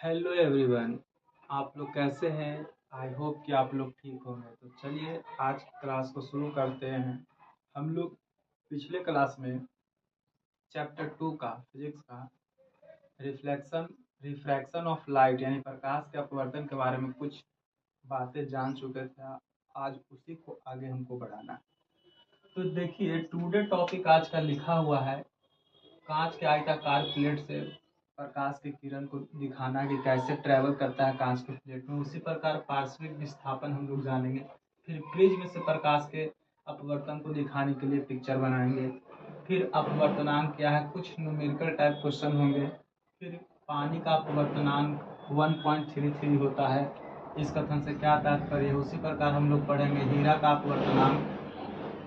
Hello everyone, आप लोग कैसे हैं? आई होप कि आप लोग ठीक होंगे। तो चलिए आज की क्लास को शुरू करते हैं। हम लोग पिछले क्लास में चैप्टर 2 का फिजिक्स का रिफ्रैक्शन ऑफ लाइट यानी प्रकाश के अपवर्तन के बारे में कुछ बातें जान चुके थे। आज उसी को आगे हमको बढ़ाना है। तो देखिए टुडे टॉपिक आज का लिखा हुआ है कांच के आयताकार प्लेट से प्रकाश की किरण को दिखाना कि कैसे ट्रेवल करता है कांच के प्लेट में। उसी प्रकार पार्श्विक विस्थापन हम लोग जानेंगे। फिर प्रिज्म से प्रकाश के अपवर्तन को दिखाने के लिए पिक्चर बनाएंगे। फिर अपवर्तनांक क्या है, कुछ न्यूमेरिकल टाइप क्वेश्चन होंगे। फिर पानी का अपवर्तनांक 1.33 होता है, इस कथन से क्या तात्पर्य है। उसी प्रकार हम लोग पढ़ेंगे हीरा का अपवर्तनांक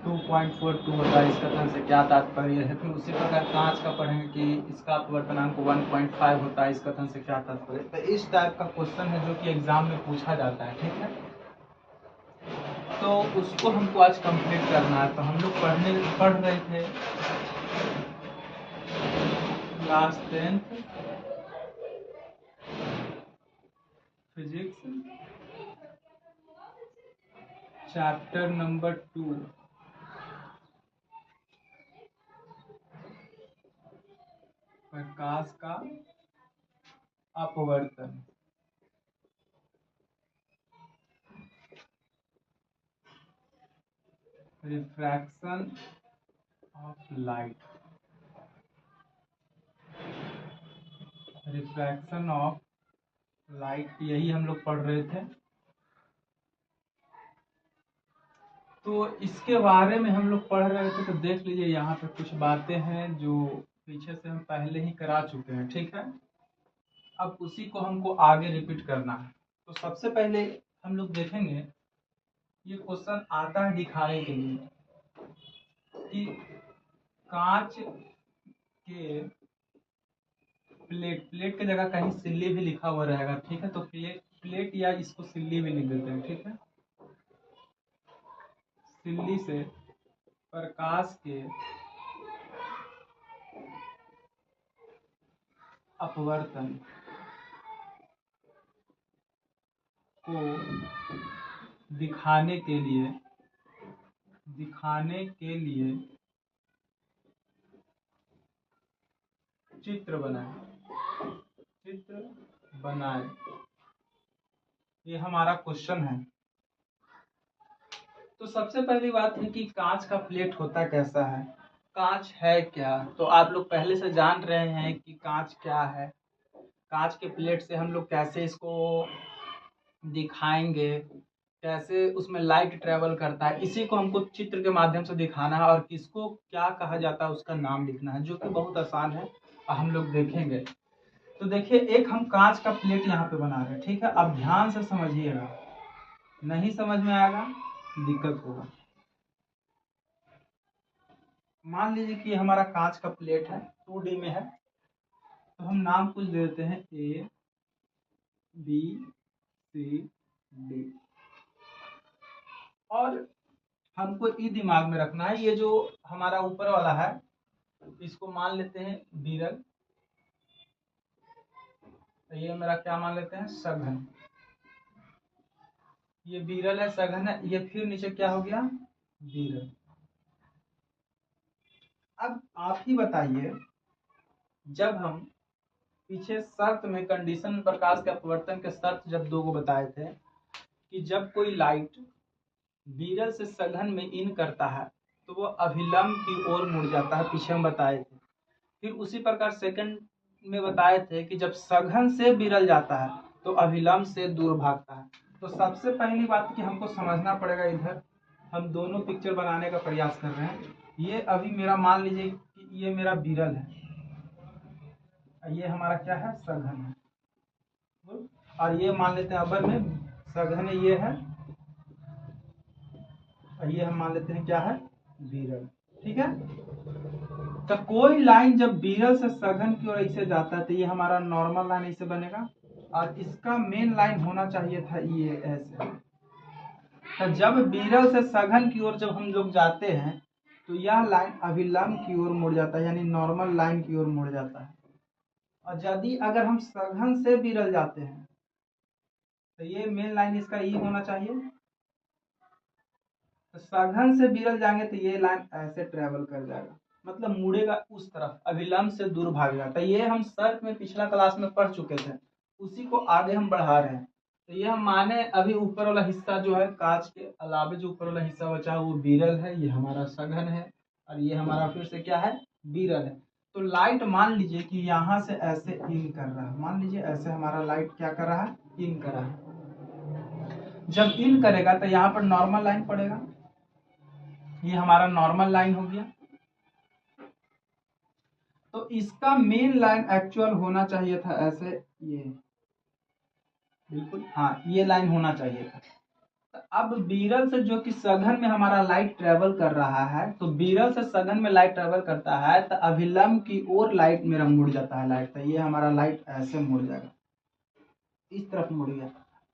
2.42 होता है, इस कथन से क्या तात्पर्य है। फिर उसी प्रकार कांच का पढ़ेंगे कि इसका अपवर्तनांक 1.5 होता है, इस कथन से क्या तात्पर्य है। तो इस टाइप का क्वेश्चन है जो कि एग्जाम में पूछा जाता है, ठीक है। तो उसको हमको आज कंप्लीट करना है। तो हम लोग पढ़ रहे थे class 10th physics chapter number 2 प्रकाश का अपवर्तन। Refraction of light, refraction of light, यही हम लोग पढ़ रहे थे। तो इसके बारे में हम लोग पढ़ रहे थे। तो देख लीजिए यहाँ पे कुछ बातें हैं जो पीछे से हम पहले ही करा चुके हैं, ठीक है। अब उसी को हमको आगे रिपीट करना है। तो सबसे पहले हम लोग देखेंगे, ये क्वेश्चन आता है दिखाने के लिए कि कांच के प्लेट की जगह कहीं सिल्ली भी लिखा हुआ रहेगा, ठीक है। तो प्लेट या इसको सिल्ली भी लिख देते हैं, ठीक है। सिल्ली से प्रकाश के अपवर्तन को दिखाने के लिए चित्र बनाए। ये हमारा क्वेश्चन है। तो सबसे पहली बात है कि कांच का प्लेट होता कैसा है, कांच है क्या। तो आप लोग पहले से जान रहे हैं कि कांच क्या है। कांच के प्लेट से हम लोग कैसे इसको दिखाएंगे, कैसे उसमें लाइट ट्रेवल करता है, इसी को हमको चित्र के माध्यम से दिखाना है। और किसको क्या कहा जाता है उसका नाम लिखना है, जो कि बहुत आसान है और हम लोग देखेंगे। तो देखिए एक हम कांच का प्लेट यहाँ पे बना रहे हैं, ठीक है। अब ध्यान से समझिएगा, नहीं समझ में आएगा दिक्कत होगा। मान लीजिए कि हमारा कांच का प्लेट है, 2D में है। तो हम नाम कुछ दे देते हैं A B C D। और हमको ये दिमाग में रखना है, ये जो हमारा ऊपर वाला है इसको मान लेते हैं बीरल। ये मेरा क्या मान लेते हैं, सघन। ये बीरल है, सघन है। ये फिर नीचे क्या हो गया, बीरल। अब आप ही बताइए, जब हम पीछे शर्त में कंडीशन में प्रकाश के अपवर्तन के शर्त जब दो को बताए थे कि जब कोई लाइट बीरल से सघन में इन करता है तो वो अभिलंब की ओर मुड़ जाता है, पीछे हम बताए थे। फिर उसी प्रकार सेकंड में बताए थे कि जब सघन से बीरल जाता है तो अभिलंब से दूर भागता है। तो सबसे पहली बात कि हमको समझना पड़ेगा, इधर हम दोनों पिक्चर बनाने का प्रयास कर रहे हैं। ये अभी मेरा मान लीजिए कि ये मेरा बीरल है, ये हमारा क्या है, सघन है। और ये मान लेते हैं अबर में सघन ये है, और ये हम मान लेते हैं क्या है, बीरल, ठीक है। तो कोई लाइन जब बीरल से सघन की ओर ऐसे जाता है तो ये हमारा नॉर्मल लाइन ऐसे बनेगा, और इसका मेन लाइन होना चाहिए था ये ऐसे। तो जब बीरल से सघन की ओर जब हम लोग जाते हैं तो यह लाइन अभिलंब की ओर मुड़ जाता है, यानी नॉर्मल लाइन की ओर मुड़ जाता है। और यदि अगर हम सघन से विरल जाते हैं तो ये मेन लाइन इसका ई होना चाहिए। तो सघन से विरल जाएंगे तो ये लाइन ऐसे ट्रेवल कर जाएगा, मतलब मुड़ेगा उस तरफ, अभिलंब से दूर भागेगा। तो ये हम सर्क में पिछला क्लास में पढ़ चुके थे, उसी को आगे हम बढ़ा रहे हैं। तो ये हम माने अभी ऊपर वाला हिस्सा जो है कांच के अलावे जो ऊपर वाला हिस्सा बचा है वो विरल है, ये हमारा सघन है, और ये हमारा फिर से क्या है, विरल है। तो लाइट मान लीजिए कि यहाँ से ऐसे इन कर रहा है, मान लीजिए ऐसे हमारा लाइट क्या कर रहा है, इन कर रहा है। जब इन करेगा तो यहाँ पर नॉर्मल लाइन पड़ेगा, ये हमारा नॉर्मल लाइन हो गया। तो इसका मेन लाइन एक्चुअल होना चाहिए था ऐसे, ये बिल्कुल हाँ, ये लाइन होना चाहिए था। तो अब विरल से जो कि सघन में हमारा लाइट ट्रेवल कर रहा है, तो विरल से सघन में लाइट ट्रेवल करता है तो अभिलंब की ओर लाइट मेरा मुड़ जाता है लाइट। तो ये हमारा लाइट ऐसे मुड़ जाएगा, इस तरफ मुड़ गया।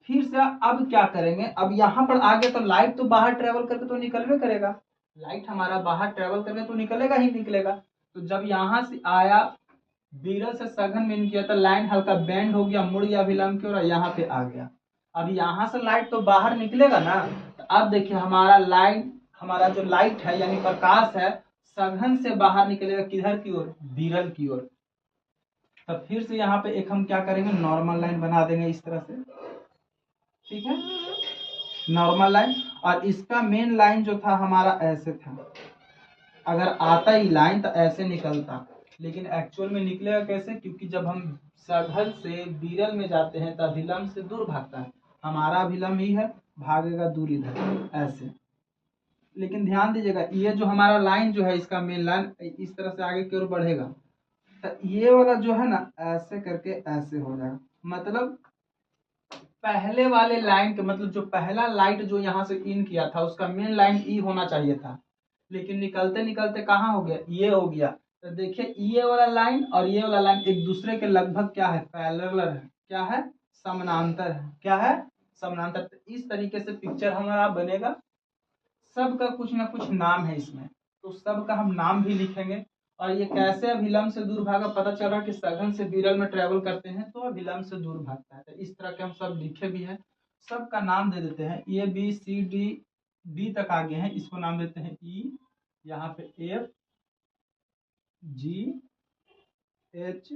फिर से अब क्या करेंगे, अब यहाँ पर आ गया तो लाइट तो बाहर ट्रेवल करके तो निकलवे करेगा, लाइट हमारा बाहर ट्रेवल करके तो निकलेगा ही निकलेगा। तो जब यहाँ से आया विरल से सघन में इन किया तो लाइन हल्का बेंड हो गया, मुड़ गया अभिलंब की ओर, यहाँ पे आ गया। अब यहाँ से लाइट तो बाहर निकलेगा ना, तो अब देखिए हमारा लाइन, हमारा जो लाइट है यानी प्रकाश है, सघन से बाहर निकलेगा किधर की ओर, विरल की ओर। तब फिर से यहाँ पे एक हम क्या करेंगे, नॉर्मल लाइन बना देंगे इस तरह से, ठीक है, नॉर्मल लाइन। और इसका मेन लाइन जो था हमारा ऐसे था, अगर आता ही लाइन तो ऐसे निकलता, लेकिन एक्चुअल में निकलेगा कैसे, क्योंकि जब हम सघन से विरल में जाते हैं तो अभिलंब से दूर भागता है, हमारा अभिलंब ही है, भागेगा दूर इधर ऐसे। लेकिन ध्यान दीजिएगा ये जो हमारा लाइन जो है, इसका मेन लाइन इस तरह से आगे की ओर बढ़ेगा, तो ये वाला जो है ना ऐसे करके ऐसे हो जाएगा। मतलब पहले वाले लाइन के, मतलब जो पहला लाइट जो यहाँ से इन किया था उसका मेन लाइन ई होना चाहिए था, लेकिन निकलते निकलते कहाँ हो गया, ये हो गया। तो देखिए ये वाला लाइन और ये वाला लाइन एक दूसरे के लगभग क्या है, पैरेलल है, क्या है, समानांतर है, क्या है, समानांतर। तो इस तरीके से पिक्चर हमारा बनेगा। सबका कुछ ना कुछ नाम है इसमें, तो सबका हम नाम भी लिखेंगे। और ये कैसे अभिलंब से दूर भागा, पता चल रहा है कि सघन से विरल में ट्रेवल करते हैं तो अभिलंब से दूर भागता है। तो इस तरह के हम सब लिखे भी हैं, सबका नाम दे देते हैं, A B C D, D तक आगे हैं, इसको नाम देते हैं ई, यहाँ पे एफ जी एच,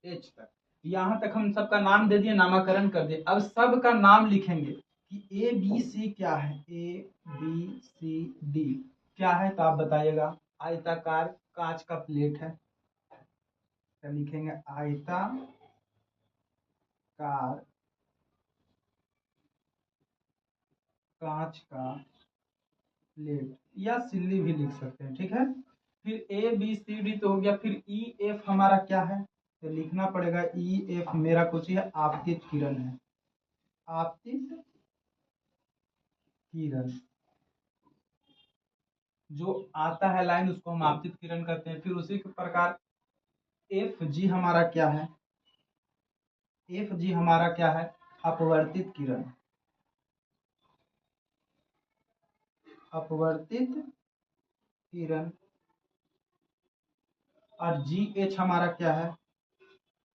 एच तक, यहाँ तक हम सबका नाम दे दिए, नामकरण कर दिए। अब सबका नाम लिखेंगे कि ए बी सी क्या है, ए बी सी डी क्या है, तो आप बताइएगा। आयताकार कांच का प्लेट है, तो लिखेंगे आयताकार कांच का प्लेट, या सिल्ली भी लिख सकते हैं, ठीक है। फिर ए बी सी डी तो हो गया, फिर ई एफ हमारा क्या है, तो लिखना पड़ेगा ई एफ मेरा कुछ है, आपतित किरण है, आपतित किरण जो आता है लाइन उसको हम आपतित किरण कहते हैं। फिर उसी के प्रकार एफ जी हमारा क्या है, एफ जी हमारा क्या है, अपवर्तित किरण, अपवर्तित किरण। और जी एच हमारा क्या है,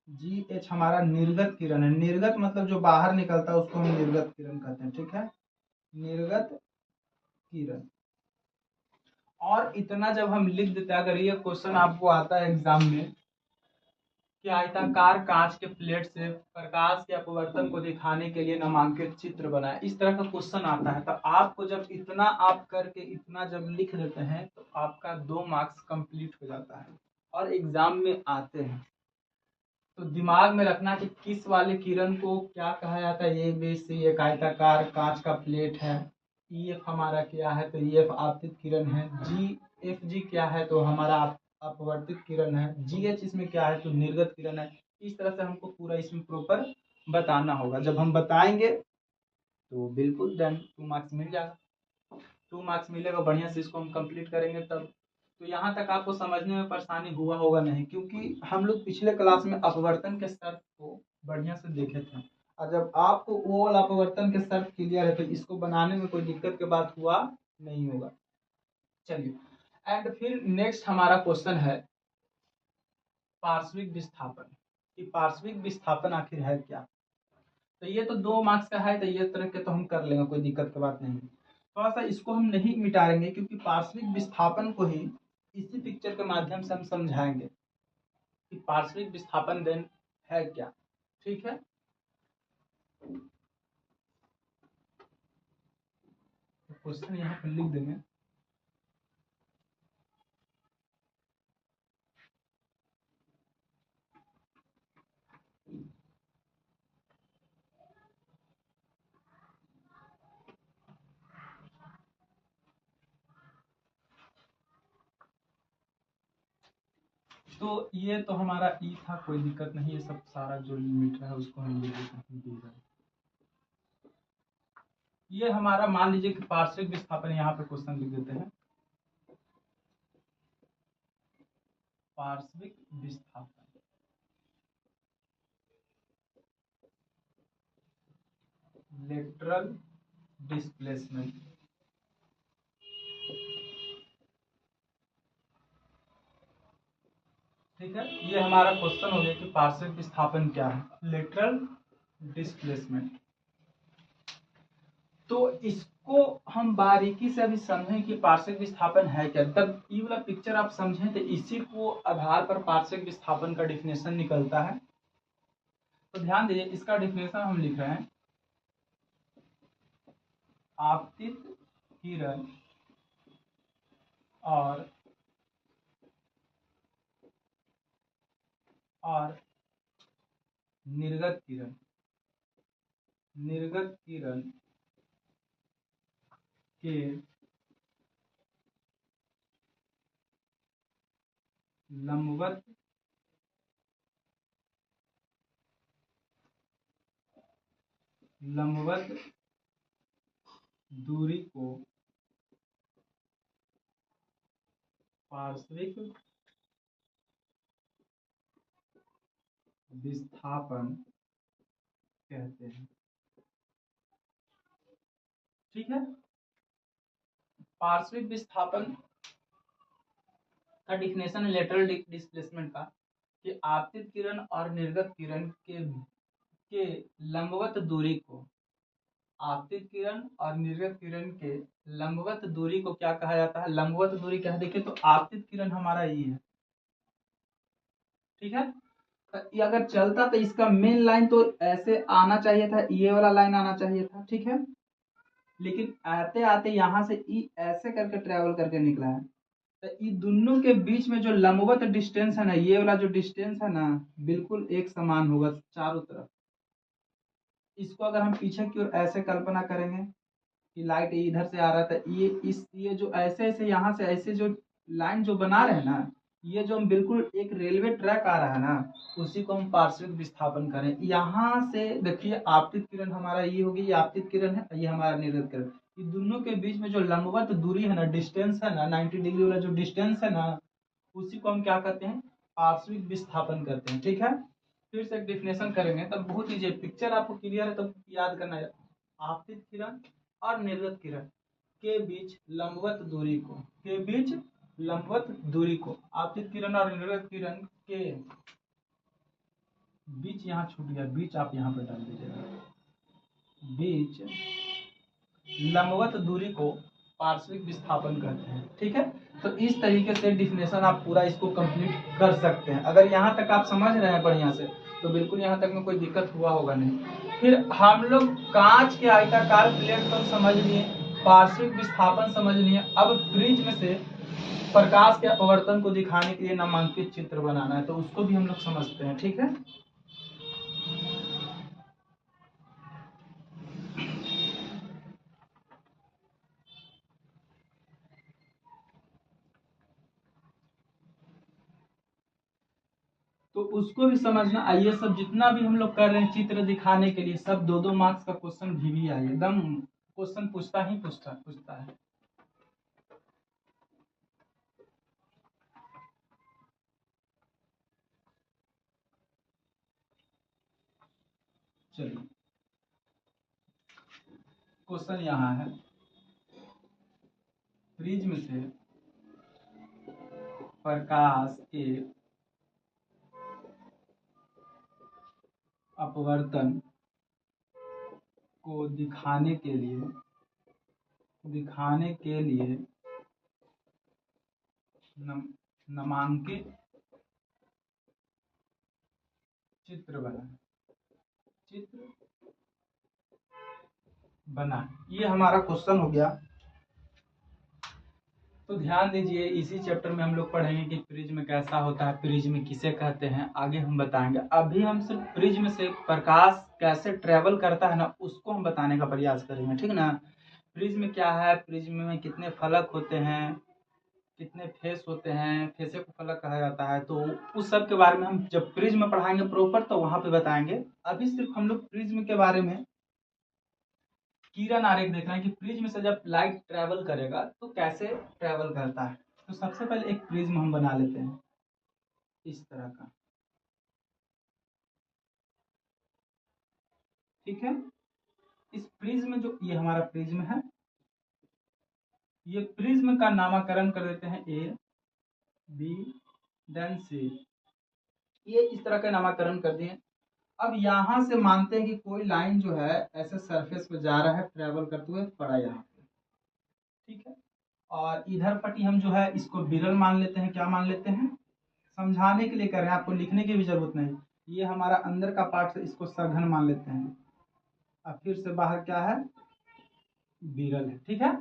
जी एच हमारा निर्गत किरण है, निर्गत मतलब जो बाहर निकलता है उसको हम निर्गत किरण कहते हैं, ठीक है, निर्गत किरण। और इतना जब हम लिख देते हैं, अगर ये क्वेश्चन आपको आता है एग्जाम में कि आयताकार कांच के प्लेट से प्रकाश के अपवर्तन को दिखाने के लिए नामांकित चित्र बनाए, इस तरह का क्वेश्चन आता है, तो आपको जब इतना आप करके इतना जब लिख देते हैं तो आपका 2 मार्क्स कंप्लीट हो जाता है और एग्जाम में आते हैं। तो दिमाग में रखना कि किस वाले किरण को क्या कहा जाता है, ये बी सी एक आयताकार कांच का प्लेट है, ई एफ हमारा क्या है, तो ई एफ आपतित किरण है, जी एफ जी क्या है तो हमारा अपवर्तित किरण है, जी एच इसमें क्या है तो निर्गत किरण है। इस तरह से हमको पूरा इसमें प्रॉपर बताना होगा। जब हम बताएंगे तो बिल्कुल देन 2 मार्क्स मिल जाएगा, 2 मार्क्स मिलेगा, बढ़िया से इसको हम कंप्लीट करेंगे तब। तो यहाँ तक आपको समझने में परेशानी हुआ होगा नहीं, क्योंकि हम लोग पिछले क्लास में अपवर्तन के शर्त को बढ़िया से देखे थे, और जब आपको वो वाला अपवर्तन के शर्त क्लियर है तो इसको बनाने में कोई दिक्कत की बात हुआ नहीं होगा। चलिए, एंड फिर नेक्स्ट हमारा क्वेश्चन है पार्श्विक विस्थापन कि पार्श्विक विस्थापन आखिर है क्या। तो ये तो 2 मार्क्स का है, तो ये तरह के तो हम कर लेंगे, कोई दिक्कत की बात नहीं। थोड़ा सा इसको हम नहीं मिटाएंगे क्योंकि पार्श्विक विस्थापन को ही इसी पिक्चर के माध्यम से हम समझाएंगे कि पार्श्विक विस्थापन देन है क्या। ठीक है, तो क्वेश्चन यहाँ पर लिख देंगे। तो ये तो हमारा ई था, कोई दिक्कत नहीं, ये सब सारा जो मीटर है उसको हम लिख देते हैं। ये हमारा मान लीजिए कि पार्श्विक विस्थापन, यहाँ पे क्वेश्चन लिख देते हैं। पार्श्विक विस्थापन लेटरल डिस्प्लेसमेंट। ठीक है, ये हमारा क्वेश्चन हो गया कि पार्श्विक विस्थापन क्या है, लेटरल डिस्प्लेसमेंट। तो इसको हम बारीकी से अभी समझें कि पार्श्विक विस्थापन है क्या, तब ये वाला पिक्चर आप समझें तो इसी को आधार पर पार्श्विक विस्थापन का डिफिनेशन निकलता है। तो ध्यान दीजिए, इसका डिफिनेशन हम लिख रहे हैं, आपतित किरण और निर्गत किरण, निर्गत किरण के लंबवत दूरी को पार्श्विक विस्थापन कहते हैं। ठीक है, पार्श्विक विस्थापन का डिफिनेशन है लेटरल डिस्प्लेसमेंट का कि आपतित किरण और निर्गत किरण के लंबवत दूरी को, आपतित किरण और निर्गत किरण के लंबवत दूरी को क्या कहा जाता है, लंबवत दूरी क्या है। देखिए, तो आपतित किरण हमारा ये है। ठीक है, ये अगर चलता तो इसका मेन लाइन तो ऐसे आना चाहिए था, ये वाला लाइन आना चाहिए था। ठीक है, लेकिन आते आते यहाँ से ई ऐसे करके ट्रेवल करके निकला है। तो ये दोनों के बीच में जो लंबवत डिस्टेंस है ना, ये वाला जो डिस्टेंस है ना, बिल्कुल एक समान होगा चारों तरफ। इसको अगर हम पीछे की ओर ऐसे कल्पना करेंगे कि लाइट इधर से आ रहा था, ये जो ऐसे ऐसे यहाँ से ऐसे जो लाइन जो बना रहे हैं ना, ये जो हम बिल्कुल एक रेलवे ट्रैक आ रहा है ना, उसी को हम पार्श्विक विस्थापन करें। यहाँ से देखिए, आपतित किरण हमारा ये होगी, ये आपतित किरण है, ये हमारा निर्गत किरण। ये दोनों के बीच में जो लंबवत दूरी है ना, डिस्टेंस है ना, 90 डिग्री वाला जो डिस्टेंस है ना, उसी को हम क्या कहते हैं, पार्श्विक विस्थापन कहते हैं। ठीक है, फिर से एक डिफिनेशन करेंगे तब बहुत ईजी, पिक्चर आपको क्लियर है तब याद करना है। आपतित किरण और निर्गत किरण के बीच लंबवत दूरी को, के बीच लंबवत दूरी को, आपतित किरण और निर्गत किरण के बीच, यहाँ छूट गया बीच, आप यहाँ पर डाल दीजिएगा, बीच लंबवत दूरी को पार्श्विक विस्थापन कहते हैं। ठीक है, तो इस तरीके से डिफिनेशन आप पूरा इसको कंप्लीट कर सकते हैं। अगर यहाँ तक आप समझ रहे हैं बढ़िया से, तो बिल्कुल यहाँ तक में कोई दिक्कत हुआ होगा नहीं। फिर हम लोग कांच के आयताकार प्लेट को समझ लिए, पार्श्विक विस्थापन समझ लिए। अब प्रिज्म से प्रकाश के अपवर्तन को दिखाने के लिए नामांकित चित्र बनाना है, तो उसको भी हम लोग समझते हैं। ठीक है, तो उसको भी समझना। आइए, सब जितना भी हम लोग कर रहे हैं चित्र दिखाने के लिए, सब 2-2 मार्क्स का क्वेश्चन भी आइए, एकदम क्वेश्चन पूछता है। चलिए, क्वेश्चन यहाँ है, प्रिज्म से प्रकाश के अपवर्तन को दिखाने के लिए नामांकित चित्र बना। ये हमारा क्वेश्चन हो गया। तो ध्यान दीजिए, इसी चैप्टर में हम लोग पढ़ेंगे कि प्रिज्म कैसा होता है, प्रिज्म किसे कहते हैं, आगे हम बताएंगे। अभी हम सिर्फ प्रिज्म से प्रकाश कैसे ट्रेवल करता है ना, उसको हम बताने का प्रयास करेंगे, ठीक ना। प्रिज्म क्या है, प्रिज्म में कितने फलक होते हैं, कितने फेस होते हैं, फेसे को फलक कहा जाता है, तो उस सब के बारे में हम जब प्रिज्म पढ़ाएंगे प्रॉपर तो वहां पे बताएंगे। अभी सिर्फ हम लोग प्रिज्म के बारे में किरण आरेख देख रहे हैं कि प्रिज्म से जब लाइट ट्रेवल करेगा तो कैसे ट्रेवल करता है। तो सबसे पहले एक प्रिज्म हम बना लेते हैं इस तरह का, ठीक है। इस प्रिज्म जो ये हमारा प्रिज्म है, ये प्रिज्म का नामकरण कर देते हैं ए बी देन सी। ये इस तरह का नामकरण कर दिए। अब यहां से मानते हैं कि कोई लाइन जो है ऐसे सरफेस पे जा रहा है, ट्रेवल करते हुए पड़ा यहाँ पे, ठीक है। और इधर पट्टी हम जो है इसको विरल मान लेते हैं। क्या मान लेते हैं, समझाने के लिए कर रहे हैं, आपको लिखने की भी जरूरत नहीं। ये हमारा अंदर का पार्ट है, इसको सघन मान लेते हैं। अब फिर से बाहर क्या है, विरल है, ठीक है।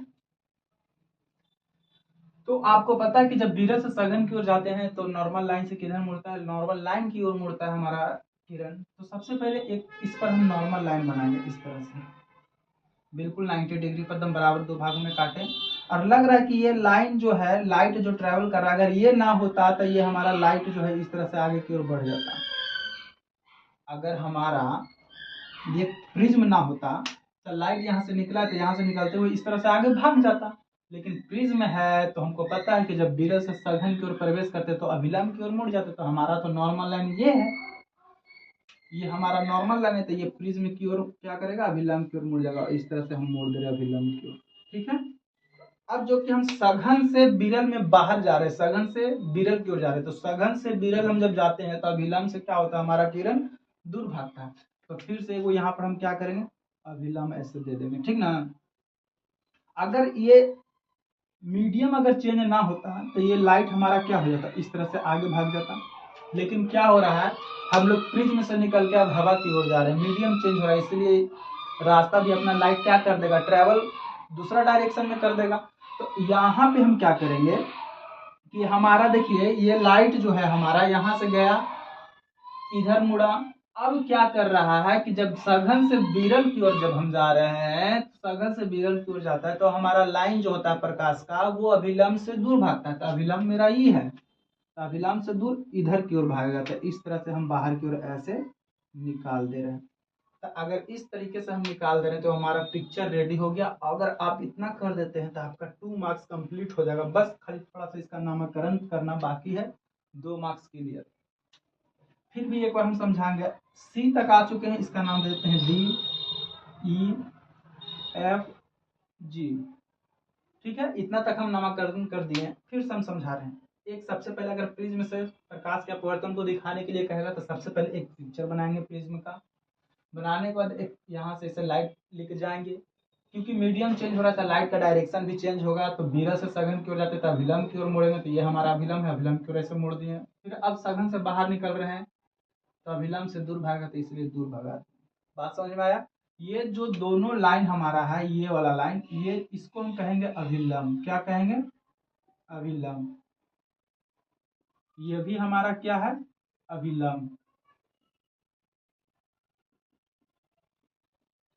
तो आपको पता है कि जब विरल से सघन की ओर जाते हैं तो नॉर्मल लाइन से किधर मुड़ता है, नॉर्मल लाइन की ओर मुड़ता है हमारा किरण। तो सबसे पहले एक इस पर हम नॉर्मल लाइन बनाएंगे इस तरह से, बिल्कुल 90 डिग्री पर एकदम बराबर दो भागों में काटें। और लग रहा है कि ये लाइन जो है, लाइट जो ट्रेवल कर रहा है, अगर ये ना होता तो ये हमारा लाइट जो है इस तरह से आगे की ओर बढ़ जाता। अगर हमारा ये प्रिज्म ना होता तो लाइट यहाँ से निकला तो यहाँ से निकलते हुए इस तरह से आगे भाग जाता। लेकिन प्रिज्म है तो हमको पता है कि जब विरल से सघन की ओर प्रवेश करते तो अभिलंब की ओर मुड़ जाते। तो हमारा तो नॉर्मल लाइन ये है, ये हमारा नॉर्मल लाइन है, तो ये प्रिज्म की ओर क्या करेगा, अभिलंब की ओर मुड़ जाएगा। इस तरह से हम मोड़ दे रहे अभिलंब की ओर, ठीक है। अब जो कि हम सघन से विरल में बाहर जा रहे हैं, सघन से विरल की ओर जा रहे हैं, तो सघन से विरल हम जब जाते हैं तो अभिलंब से क्या होता है, हमारा किरण दूर भागता है। तो फिर से वो यहाँ पर हम क्या करेंगे, अभिलंब ऐसे दे देंगे, ठीक ना। अगर ये मीडियम अगर चेंज ना होता तो ये लाइट हमारा क्या हो जाता, इस तरह से आगे भाग जाता। लेकिन क्या हो रहा है, हम लोग प्रिज्म से निकल के अब हवा की ओर जा रहे हैं, मीडियम चेंज हो रहा है, इसलिए रास्ता भी अपना लाइट क्या कर देगा, ट्रेवल दूसरा डायरेक्शन में कर देगा। तो यहाँ पे हम क्या करेंगे कि हमारा देखिए ये लाइट जो है हमारा यहाँ से गया, इधर मुड़ा। अब क्या कर रहा है कि जब सघन से विरल की ओर जब हम जा रहे हैं, सघन से विरल की ओर जाता है तो हमारा लाइन जो होता है प्रकाश का, वो अभिलंब से दूर भागता है। तो अभिलंब मेरा ये है, तो अभिलंब से दूर इधर की ओर भागेगा। तो इस तरह से हम बाहर की ओर ऐसे निकाल दे रहे हैं। तो अगर इस तरीके से हम निकाल दे रहे हैं तो हमारा पिक्चर रेडी हो गया। अगर आप इतना कर देते हैं तो आपका 2 मार्क्स कंप्लीट हो जाएगा। बस खाली थोड़ा सा इसका नामकरण करना बाकी है, 2 मार्क्स क्लियर। फिर भी एक बार हम समझाएंगे। सी तक आ चुके हैं, इसका नाम दे देते हैं डी ई एफ जी, ठीक है। इतना तक हम नामकरण कर दिए। फिर से हम समझा रहे हैं। एक सबसे पहले अगर प्रिज्म से प्रकाश के अपवर्तन को दिखाने के लिए कहेगा तो सबसे पहले एक पिक्चर बनाएंगे प्रिज्म का। बनाने के बाद एक यहाँ से इसे लाइट लेके जाएंगे, क्योंकि मीडियम चेंज हो रहा था, लाइट का डायरेक्शन भी चेंज होगा। तो विरल से सघन की ओर जाते तो अभिलंब की ओर मुड़ेंगे। तो ये हमारा अभिलंब है, अभिलंब की ओर ऐसे मोड़ दिए। फिर अब सघन से बाहर निकल रहे हैं तो अभिलंब से दूर भागा, तो इसलिए दूर भगा। बात समझ में आया। ये जो दोनों लाइन हमारा है, ये वाला लाइन, ये इसको हम कहेंगे अभिलंब। क्या कहेंगे, अभिलंब। ये भी हमारा क्या है, अभिलंब,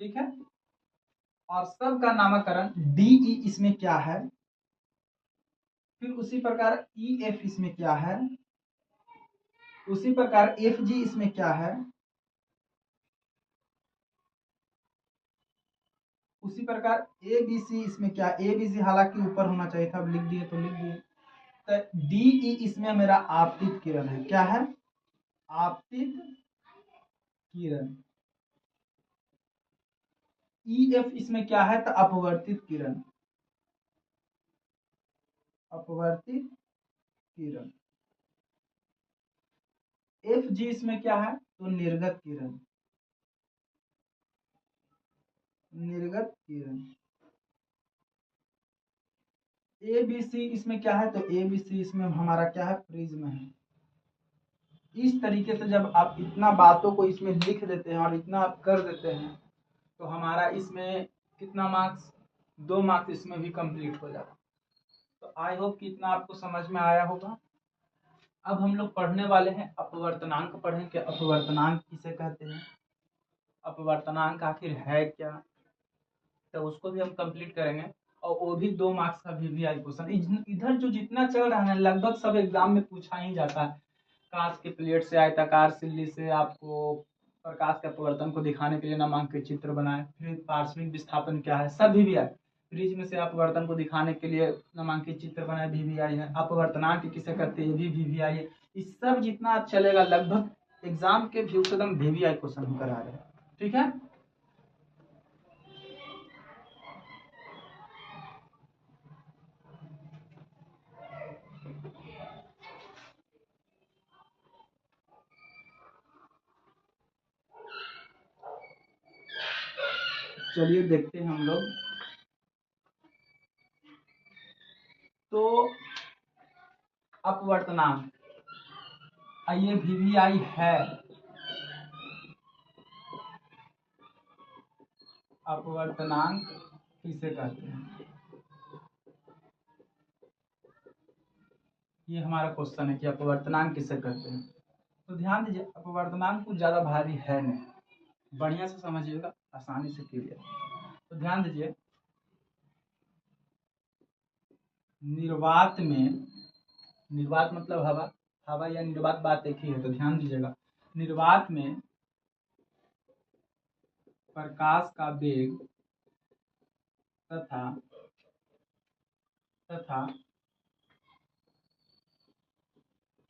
ठीक है। और सबका नामकरण डीई इसमें क्या है, फिर उसी प्रकार ई एफ इसमें क्या है, उसी प्रकार एफ जी इसमें क्या है, उसी प्रकार ए बी सी इसमें क्या, ए बी सी हालांकि ऊपर होना चाहिए था, अब लिख दिए तो लिख दिए। तो डी ई इसमें मेरा आपतित किरण है। क्या है, आपतित किरण। ई एफ इसमें क्या है, तो अपवर्तित किरण, अपवर्तित किरण। एफ जी इसमें क्या है, तो निर्गत किरण। निर्गत किरण। ए बी सी इसमें क्या है, तो ए बी सी इसमें हमारा क्या है, प्रिज्म है। इस तरीके से जब आप इतना बातों को इसमें लिख देते हैं और इतना आप कर देते हैं तो हमारा इसमें कितना मार्क्स, 2 मार्क्स इसमें भी कंप्लीट हो जाता। तो आई होप कि इतना आपको समझ में आया होगा। अब हम लोग पढ़ने वाले हैं अपवर्तनांक, पढ़ें कि अपवर्तनांक किसे कहते हैं, अपवर्तनांक आखिर है क्या, तो उसको भी हम कंप्लीट करेंगे। और वो भी 2 मार्क्स का VVI क्वेश्चन। इधर जो जितना चल रहा है लगभग सब एग्जाम में पूछा ही जाता है। कांच के प्लेट से, आयताकार सिल्ली से आपको प्रकाश के अपवर्तन को दिखाने के लिए नामांकित चित्र बनाए। फिर पार्श्विक विस्थापन क्या है, सब VVI। प्रिज्म से अपवर्तन को दिखाने के लिए नामांकित चित्र बनाए, VVI है। अपवर्तनांक किसे कहते हैं, ये भी VVI है। इस सब जितना चलेगा लगभग एग्जाम के व्यू से एकदम VVI क्वेश्चन हम करा रहे हैं, ठीक है। चलिए देखते हैं हम लोग। तो अपवर्तनांक, ये VVI है। अपवर्तनांक किसे कहते हैं, ये हमारा क्वेश्चन है कि अपवर्तनांक किसे कहते हैं। तो ध्यान दीजिए, अपवर्तनांक कुछ ज्यादा भारी है नहीं, बढ़िया से समझिएगा, आसानी से क्लियर। तो ध्यान दीजिए, निर्वात में, निर्वात मतलब हवा, हवा या निर्वात बात एक ही है। तो ध्यान दीजिएगा, निर्वात में प्रकाश का वेग तथा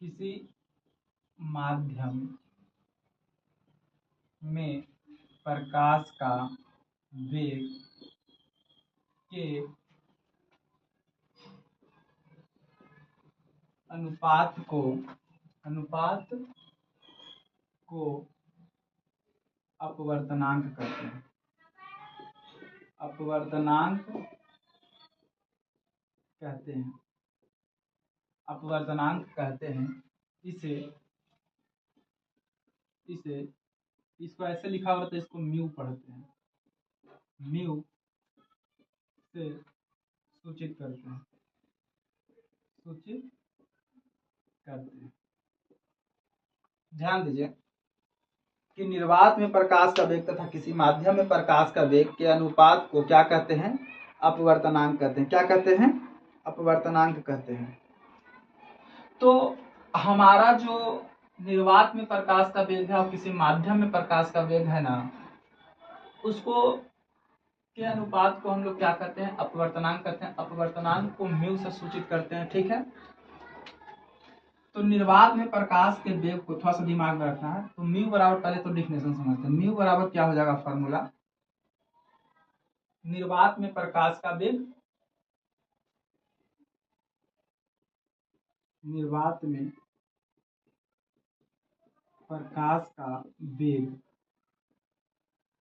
किसी माध्यम में प्रकाश का वेग के अनुपात को अपवर्तनांक कहते हैं। अपवर्तनांक कहते हैं, अपवर्तनांक कहते हैं। इसको ऐसे लिखा हुआ, तो इसको म्यू पढ़ते हैं, म्यू से सूचित करते हैं, ध्यान दीजिए कि निर्वात में प्रकाश का वेग तथा किसी माध्यम में प्रकाश का वेग के अनुपात को क्या कहते हैं, अपवर्तनांक कहते हैं। क्या कहते हैं, अपवर्तनांक कहते हैं। तो हमारा जो निर्वात में प्रकाश का वेग है और किसी माध्यम में प्रकाश का वेग है ना, उसको के अनुपात को हम लोग क्या कहते हैं, अपवर्तनांक कहते हैं। अपवर्तनांक को म्यू से सूचित करते हैं, ठीक है। तो निर्वात में प्रकाश के वेग को थोड़ा सा दिमाग में रखना है। तो म्यू बराबर, पहले तो डिफिनेशन समझते हैं। म्यू बराबर क्या हो जाएगा फॉर्मूला, निर्वात में प्रकाश का वेग, निर्वात में प्रकाश का वेग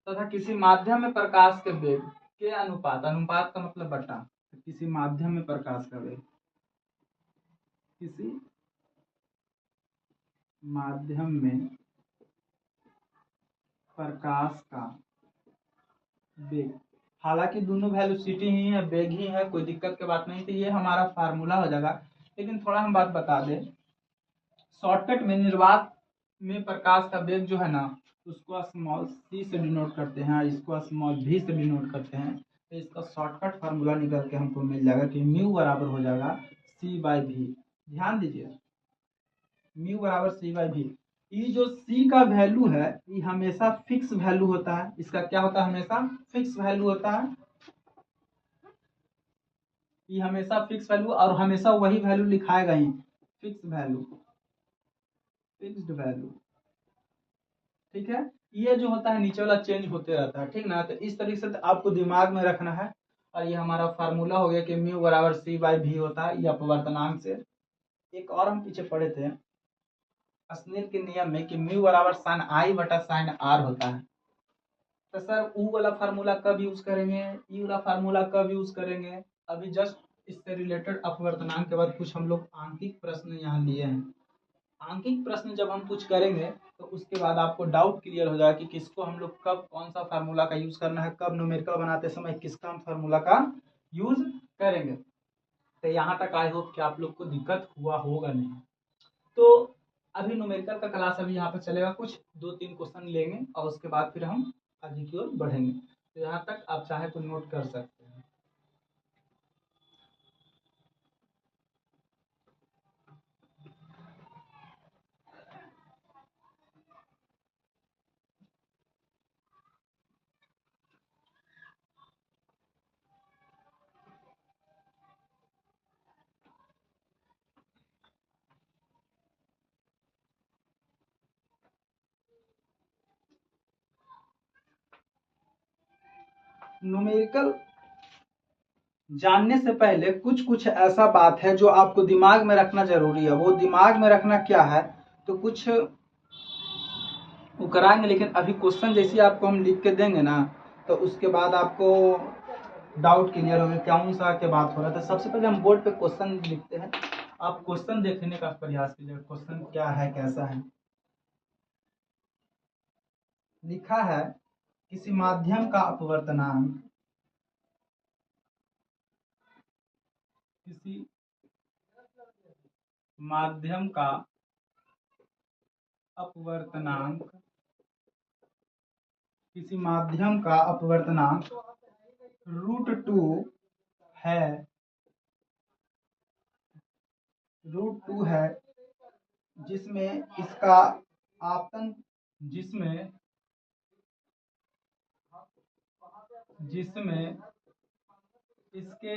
तथा किसी माध्यम में प्रकाश के वेग के अनुपात, अनुपात का मतलब बटा, किसी माध्यम में प्रकाश का वेग, किसी माध्यम में प्रकाश का वेग। हालांकि दोनों वेलोसिटी ही है, वेग ही है, कोई दिक्कत की बात नहीं। तो ये हमारा फार्मूला हो जाएगा। लेकिन थोड़ा हम बात बता दें, शॉर्टकट में निर्वात में प्रकाश का वेग जो है ना, उसको स्मॉल c से डिनोट करते हैं, इसको स्मॉल v से डिनोट करते हैं। तो इसका शॉर्टकट फार्मूला निकल के हमको मिल जाएगा कि म्यू बराबर हो जाएगा c/v। ध्यान दीजिए, म्यू बराबर c/v। ये जो c का वैल्यू है, ये हमेशा फिक्स वैल्यू होता है। इसका क्या होता है, हमेशा फिक्स वैल्यू होता है। ये हमेशा फिक्स वैल्यू, और हमेशा वही वैल्यू लिखाएगा ही, फिक्स वैल्यू, फिक्स्ड वैल्यू, ठीक है। ये जो होता है नीचे वाला चेंज होते रहता है, ठीक ना। तो इस तरीके से आपको दिमाग में रखना है। और ये हमारा फार्मूला हो गया कि म्यू बराबर c/v होता है, ये अपवर्तनांक से। एक और हम पीछे पढ़े थे स्नेल के नियम में कि म्यू बराबर साइन i बटा साइन r होता है, तो सर ऊ वाला फार्मूला कब यूज करेंगे, ई वाला फार्मूला कब यूज करेंगे। अभी जस्ट इससे रिलेटेड अपवर्तनांक के बाद कुछ हम लोग आंकिक प्रश्न यहाँ लिए हैं। आंकिक प्रश्न जब हम कुछ करेंगे तो उसके बाद आपको डाउट क्लियर हो जाएगा कि किसको हम लोग कब कौन सा फार्मूला का यूज करना है, कब न्यूमेरिकल बनाते समय किसका हम फार्मूला का यूज करेंगे। तो यहाँ तक आई होप कि आप लोग को दिक्कत हुआ होगा नहीं। तो अभी न्यूमेरिकल का क्लास अभी यहाँ पर चलेगा, कुछ 2-3 क्वेश्चन लेंगे और उसके बाद फिर हम आगे की ओर बढ़ेंगे। तो यहाँ तक आप चाहे तो नोट कर सकते हैं। न्यूमेरिकल जानने से पहले कुछ कुछ ऐसा बात है जो आपको दिमाग में रखना जरूरी है। वो दिमाग में रखना क्या है, तो कुछ वो कराएंगे, लेकिन अभी क्वेश्चन जैसे आपको हम लिख के देंगे ना, तो उसके बाद आपको डाउट क्लियर होगा कौन सा के बात हो रहा है। तो सबसे पहले हम बोर्ड पे क्वेश्चन लिखते हैं, आप क्वेश्चन देखने का प्रयास कीजिए क्वेश्चन क्या है कैसा है। लिखा है किसी माध्यम का अपवर्तनांक, किसी माध्यम का अपवर्तनांक, किसी माध्यम का अपवर्तनांक √2 है, √2 है, जिसमें इसका आपतन जिसमें इसके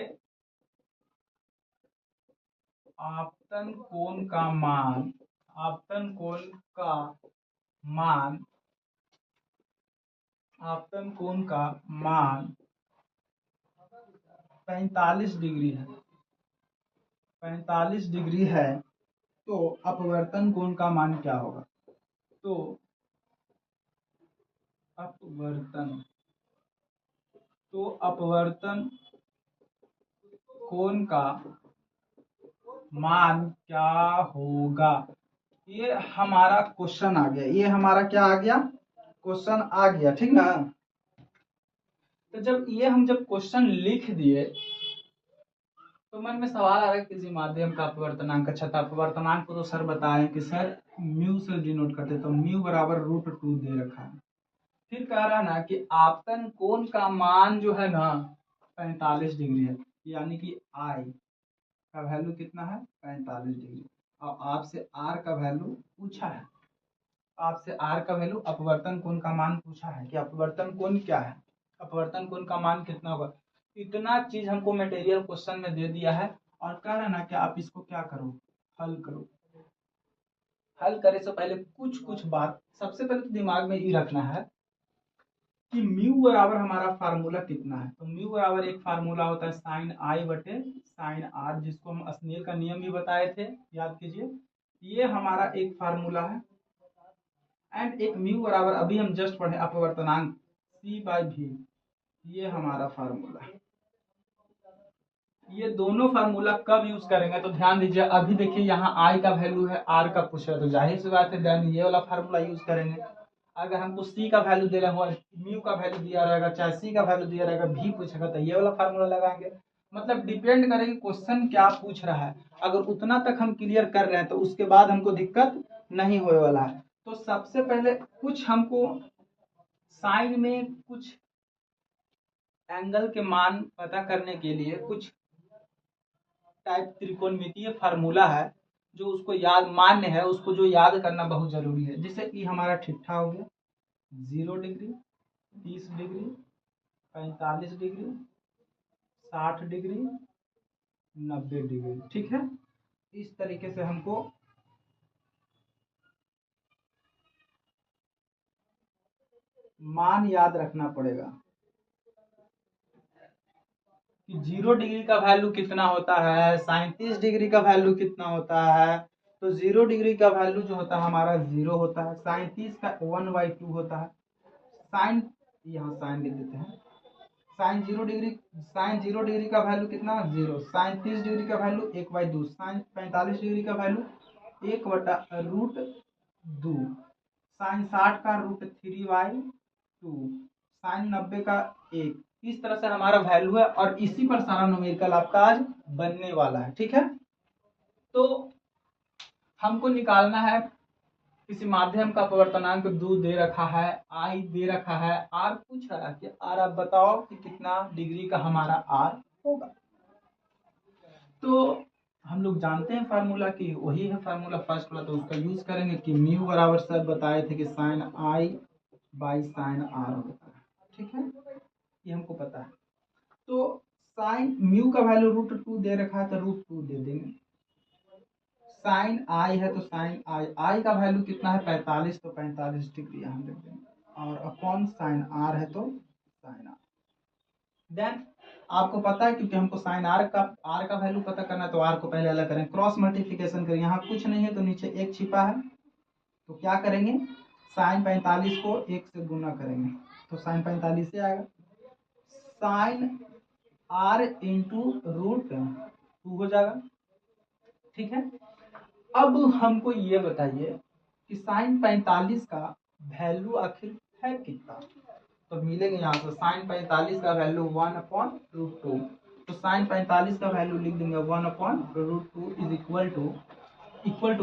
आपतन कोण का मान, आपतन कोण का मान, आपतन कोण का मान 45 डिग्री है, 45 डिग्री है। तो अपवर्तन कोण का मान क्या होगा, तो अपवर्तन कोण का मान क्या होगा। ये हमारा क्वेश्चन आ गया, ये हमारा क्या आ गया, क्वेश्चन आ गया, ठीक ना। तो जब जब क्वेश्चन लिख दिए तो मन में सवाल आ रहा है किसी माध्यम का अपवर्तनांक। अच्छा, अपवर्तनांक को तो सर बताएं कि सर म्यू से डिनोट करते, तो म्यू बराबर √2 दे रखा है। फिर कह रहा ना कि आपतन कोण का मान जो है ना 45 डिग्री है, यानी कि आई का वैल्यू कितना है 45 डिग्री, और आपसे आर का वैल्यू पूछा है, आपसे आर का वैल्यू अपवर्तन कोण का मान पूछा है कि अपवर्तन कोण क्या है, अपवर्तन कोण का मान कितना होगा। इतना चीज हमको मटेरियल क्वेश्चन में दे दिया है और कह रहा ना कि आप इसको क्या करो, हल करो। हल करे से पहले कुछ कुछ बात सबसे पहले तो दिमाग में ये रखना है कि म्यू बराबर हमारा फार्मूला कितना है। तो म्यू बराबर एक फार्मूला होता है साइन आई बटे साइन आर, जिसको हम स्नेल का नियम भी बताए थे, याद कीजिए। ये हमारा एक फार्मूला है। एंड एक म्यू बराबर अभी हम जस्ट पढ़े अपवर्तनांक C/V, ये हमारा फार्मूला है। ये दोनों फार्मूला कब यूज करेंगे तो ध्यान दीजिए। अभी देखिए यहाँ आई का वैल्यू है, आर का पूछ रहा है, तो जाहिर सी बात है देन ये वाला फार्मूला यूज करेंगे। अगर हमको सी का वैल्यू दे रहा हो, म्यू का वैल्यू दिया रहेगा, चाहे सी का वैल्यू दिया रहेगा, भी पूछेगा तो ये वाला फार्मूला लगाएंगे। मतलब डिपेंड करेगी क्वेश्चन क्या पूछ रहा है। अगर उतना तक हम क्लियर कर रहे हैं तो उसके बाद हमको दिक्कत नहीं होने वाला है। तो सबसे पहले कुछ हमको साइन में कुछ एंगल के मान पता करने के लिए कुछ टाइप त्रिकोणमितीय फार्मूला है जो उसको याद मान्य है, उसको जो याद करना बहुत जरूरी है। जैसे कि हमारा ठिट्ठा हो गया 0 degree, 30 degree, 45 degree, 60 degree, 90 degree, ठीक है। इस तरीके से हमको मान याद रखना पड़ेगा कि 0 डिग्री का वैल्यू कितना होता है, 37 डिग्री का वैल्यू कितना होता है। तो 0 डिग्री का वैल्यू जो होता है हमारा 0 होता है, 37 का 1/2 होता है, साइन यहाँ साइन लिख देते हैं। साइन 0 डिग्री का वैल्यू कितना 0, साइन 30 डिग्री का वैल्यू 1/2, साइन 45 डिग्री का वैल्यू 1/√2, साइन 60 का √3/2, साइन 90 का 1। इस तरह से हमारा वैल्यू है और इसी पर सारा न्यूमेरिकल आपका आज बनने वाला है। ठीक है, तो हमको निकालना है किसी माध्यम का अपवर्तनांक 2 दे रखा है, आई दे रखा है, आर पूछ रहा है कि आर आप बताओ कि कितना डिग्री का हमारा आर होगा। तो हम लोग जानते हैं फार्मूला की, वही है फार्मूला फर्स्ट वाला, तो उसका यूज करेंगे कि म्यू बराबर सर बताए थे कि sine i by sine r होता है। ठीक है, ये हमको पता है। तो साइन म्यू का वैल्यू √2 दे रखा है तो √2 दे देंगे। साइन आई है तो साइन आई का वैल्यू कितना है 45, तो 45 डिग्री यहाँ लिख देंगे, और अपॉन साइन आर है तो साइन आर। देन आपको पता है क्योंकि हमको साइन आर का वैल्यू पता करना है, तो आर को पहले अलग करें, क्रॉस मल्टीप्लिकेशन करें। यहाँ कुछ नहीं है तो नीचे 1 छिपा है, तो क्या करेंगे साइन 45 को 1 से गुना करेंगे तो साइन 45 से आएगा। साइन आर इंटू √2 हो जाएगा। ठीक है, अब हमको ये बताइए कि साइन 45 का वैल्यू आखिर है कितना। तो मिलेंगे यहाँ से साइन 45 का वैल्यू 1/√2, तो साइन 45 का वैल्यू लिख देंगे 1/√2 इज इक्वल टू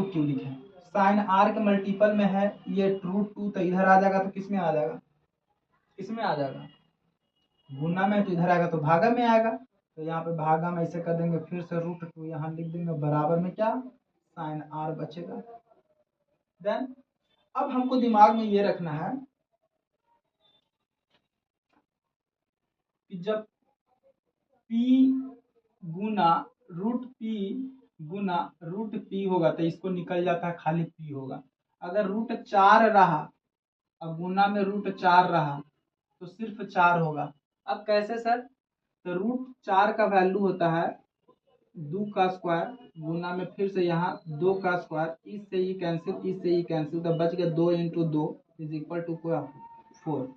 क्यों लिखे, साइन आर के मल्टीपल में है ये √2, तो इधर आ जाएगा, तो किस में आ जाएगा, इसमें आ जाएगा, गुना में तो इधर आएगा तो भागा में आएगा, तो यहाँ पे भागा में ऐसे कर देंगे, फिर से √2 यहाँ लिख देंगे, बराबर में क्या साइन आर बचेगा। देन अब हमको दिमाग में ये रखना है कि जब P गुना √P गुना √P होगा तो इसको निकल जाता है, खाली P होगा। अगर √4 रहा और गुना में √4 रहा तो सिर्फ 4 होगा। अब कैसे सर, तो √4 का वैल्यू होता है 2 का स्क्वायर, गुना में फिर से यहाँ 2 का स्क्वायर, इससे ये कैंसिल, इससे ये कैंसिल, तो बच गया 2 × 2 इज इक्वल टू 4।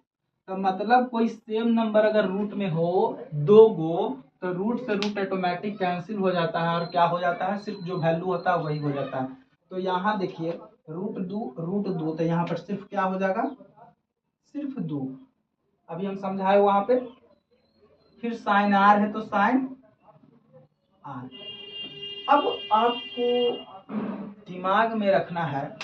तो मतलब कोई सेम नंबर अगर रूट में हो 2 गो, तो रूट से रूट ऑटोमेटिक कैंसिल हो जाता है, और क्या हो जाता है, सिर्फ जो वैल्यू होता है वही हो जाता है। तो यहाँ देखिए √2, तो यहाँ पर सिर्फ क्या हो जाएगा, सिर्फ 2। अभी हम समझाए वहां पे। फिर साइन आर है तो साइन आर। अब आपको दिमाग में रखना है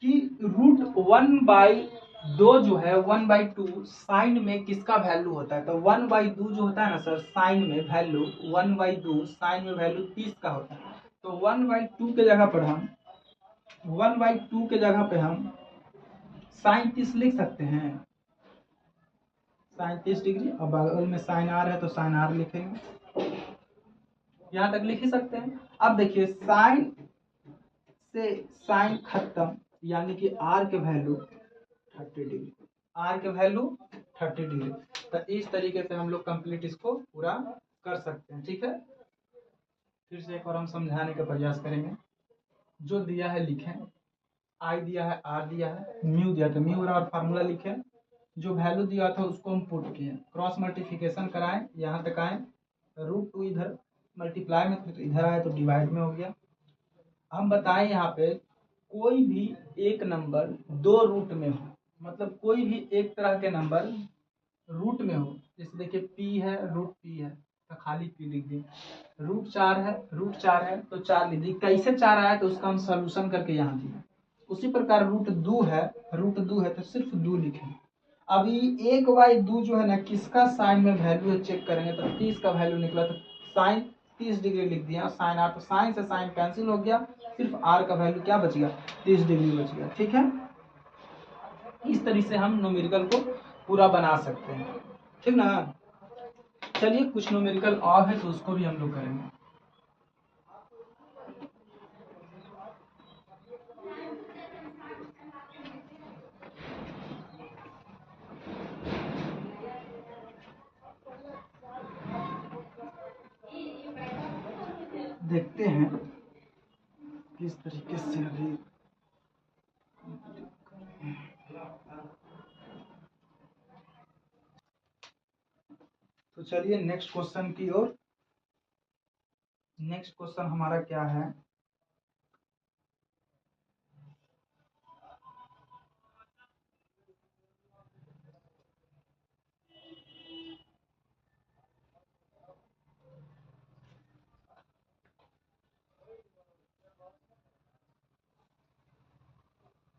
कि √1/2 जो है 1/2 साइन में किसका वैल्यू होता है, तो 1/2 जो होता है ना सर साइन में वैल्यू, 1/2 साइन में वैल्यू 30 का होता है। तो 1/2 के जगह पर हम 1/2 के जगह पे हम साइन 30 लिख सकते हैं, साइन 30 डिग्री, और बगल में साइन आर है तो साइन आर लिखेंगे, यहां तक लिख ही सकते हैं। अब देखिए साइन से साइन खत्म, यानी कि आर के वैल्यू 30 डिग्री, आर के वैल्यू 30 डिग्री। तो इस तरीके से हम लोग कंप्लीट इसको पूरा कर सकते हैं। ठीक है, फिर से एक बार हम समझाने का प्रयास करेंगे। जो दिया है लिखें, आई दिया है, आर दिया है, म्यू दिया था, म्यू और फार्मूला लिखें, जो वैल्यू दिया था उसको हम पुट किए, क्रॉस मल्टीप्लिकेशन कराएं, यहाँ तक आए, √2 इधर मल्टीप्लाई में तो इधर आए तो डिवाइड में हो गया। हम बताएं यहाँ पे कोई भी एक नंबर 2 रूट में हो, मतलब कोई भी एक तरह के नंबर रूट में हो, जैसे देखिए P है √P है तो खाली P लिख दिए, √4 है तो 4 लिख दिए। कैसे 4 आया तो उसका हम सॉल्यूशन करके यहाँ दिए। उसी प्रकार √2 है तो सिर्फ 2 लिखें। अभी 1/2 जो है ना किसका साइन में वैल्यू है चेक करेंगे तो 30 का वैल्यू निकला, तो साइन 30 डिग्री लिख दिया, साइन आर, तो साइन से साइन कैंसिल हो गया, सिर्फ आर का वैल्यू क्या बच गया 30 डिग्री बच गया। ठीक है, इस तरीके से हम न्यूमेरिकल को पूरा बना सकते हैं। ठीक ना, चलिए कुछ न्यूमेरिकल और है तो उसको भी हम लोग करेंगे। देखते हैं किस तरीके से अभी तो चलिए नेक्स्ट क्वेश्चन की ओर। नेक्स्ट क्वेश्चन हमारा क्या है?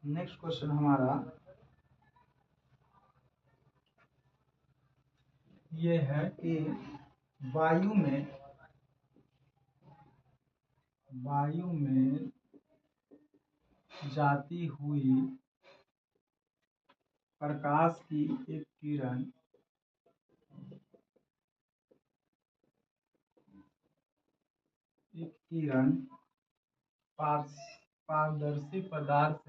नेक्स्ट क्वेश्चन हमारा ये है कि वायु में जाती हुई प्रकाश की एक किरण पारदर्शी पदार्थ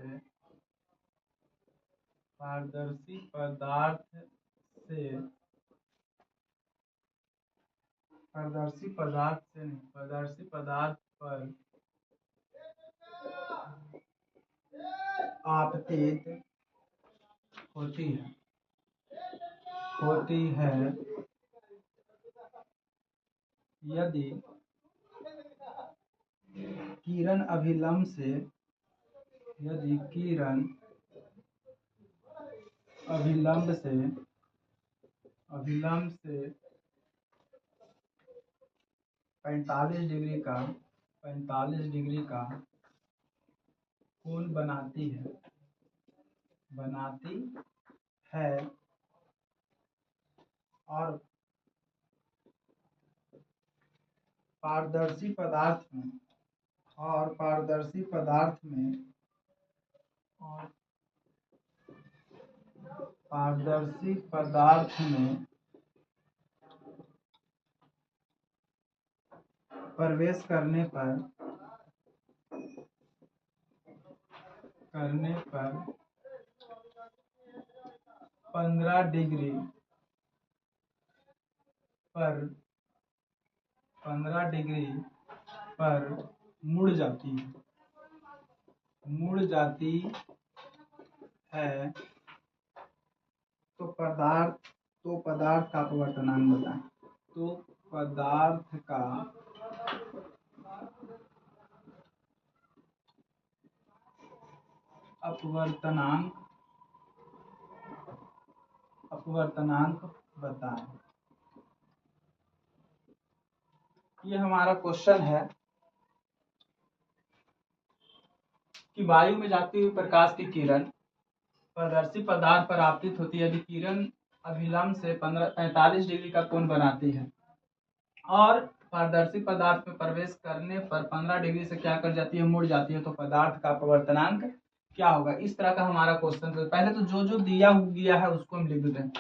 पर आपतित होती है यदि किरण अभिलंब से 45 डिग्री का कोण बनाती है और पारदर्शी पदार्थ में प्रवेश करने पर 15 डिग्री पर मुड़ जाती है तो पदार्थ का अपवर्तनांक बताएं। तो पदार्थ का अपवर्तनांक बताएं। ये हमारा क्वेश्चन है कि वायु में जाती हुई प्रकाश की किरण पारदर्शी पदार्थ पर आपतित होती है यदि किरण अभिलंब से 45 डिग्री का कोण बनाती है और पारदर्शी पदार्थ में प्रवेश करने पर 15 डिग्री से क्या कर जाती है, मुड़ जाती है, तो पदार्थ का अपवर्तनांक क्या होगा। इस तरह का हमारा क्वेश्चन है। पहले तो जो दिया गया है उसको हम लिख देते हैं।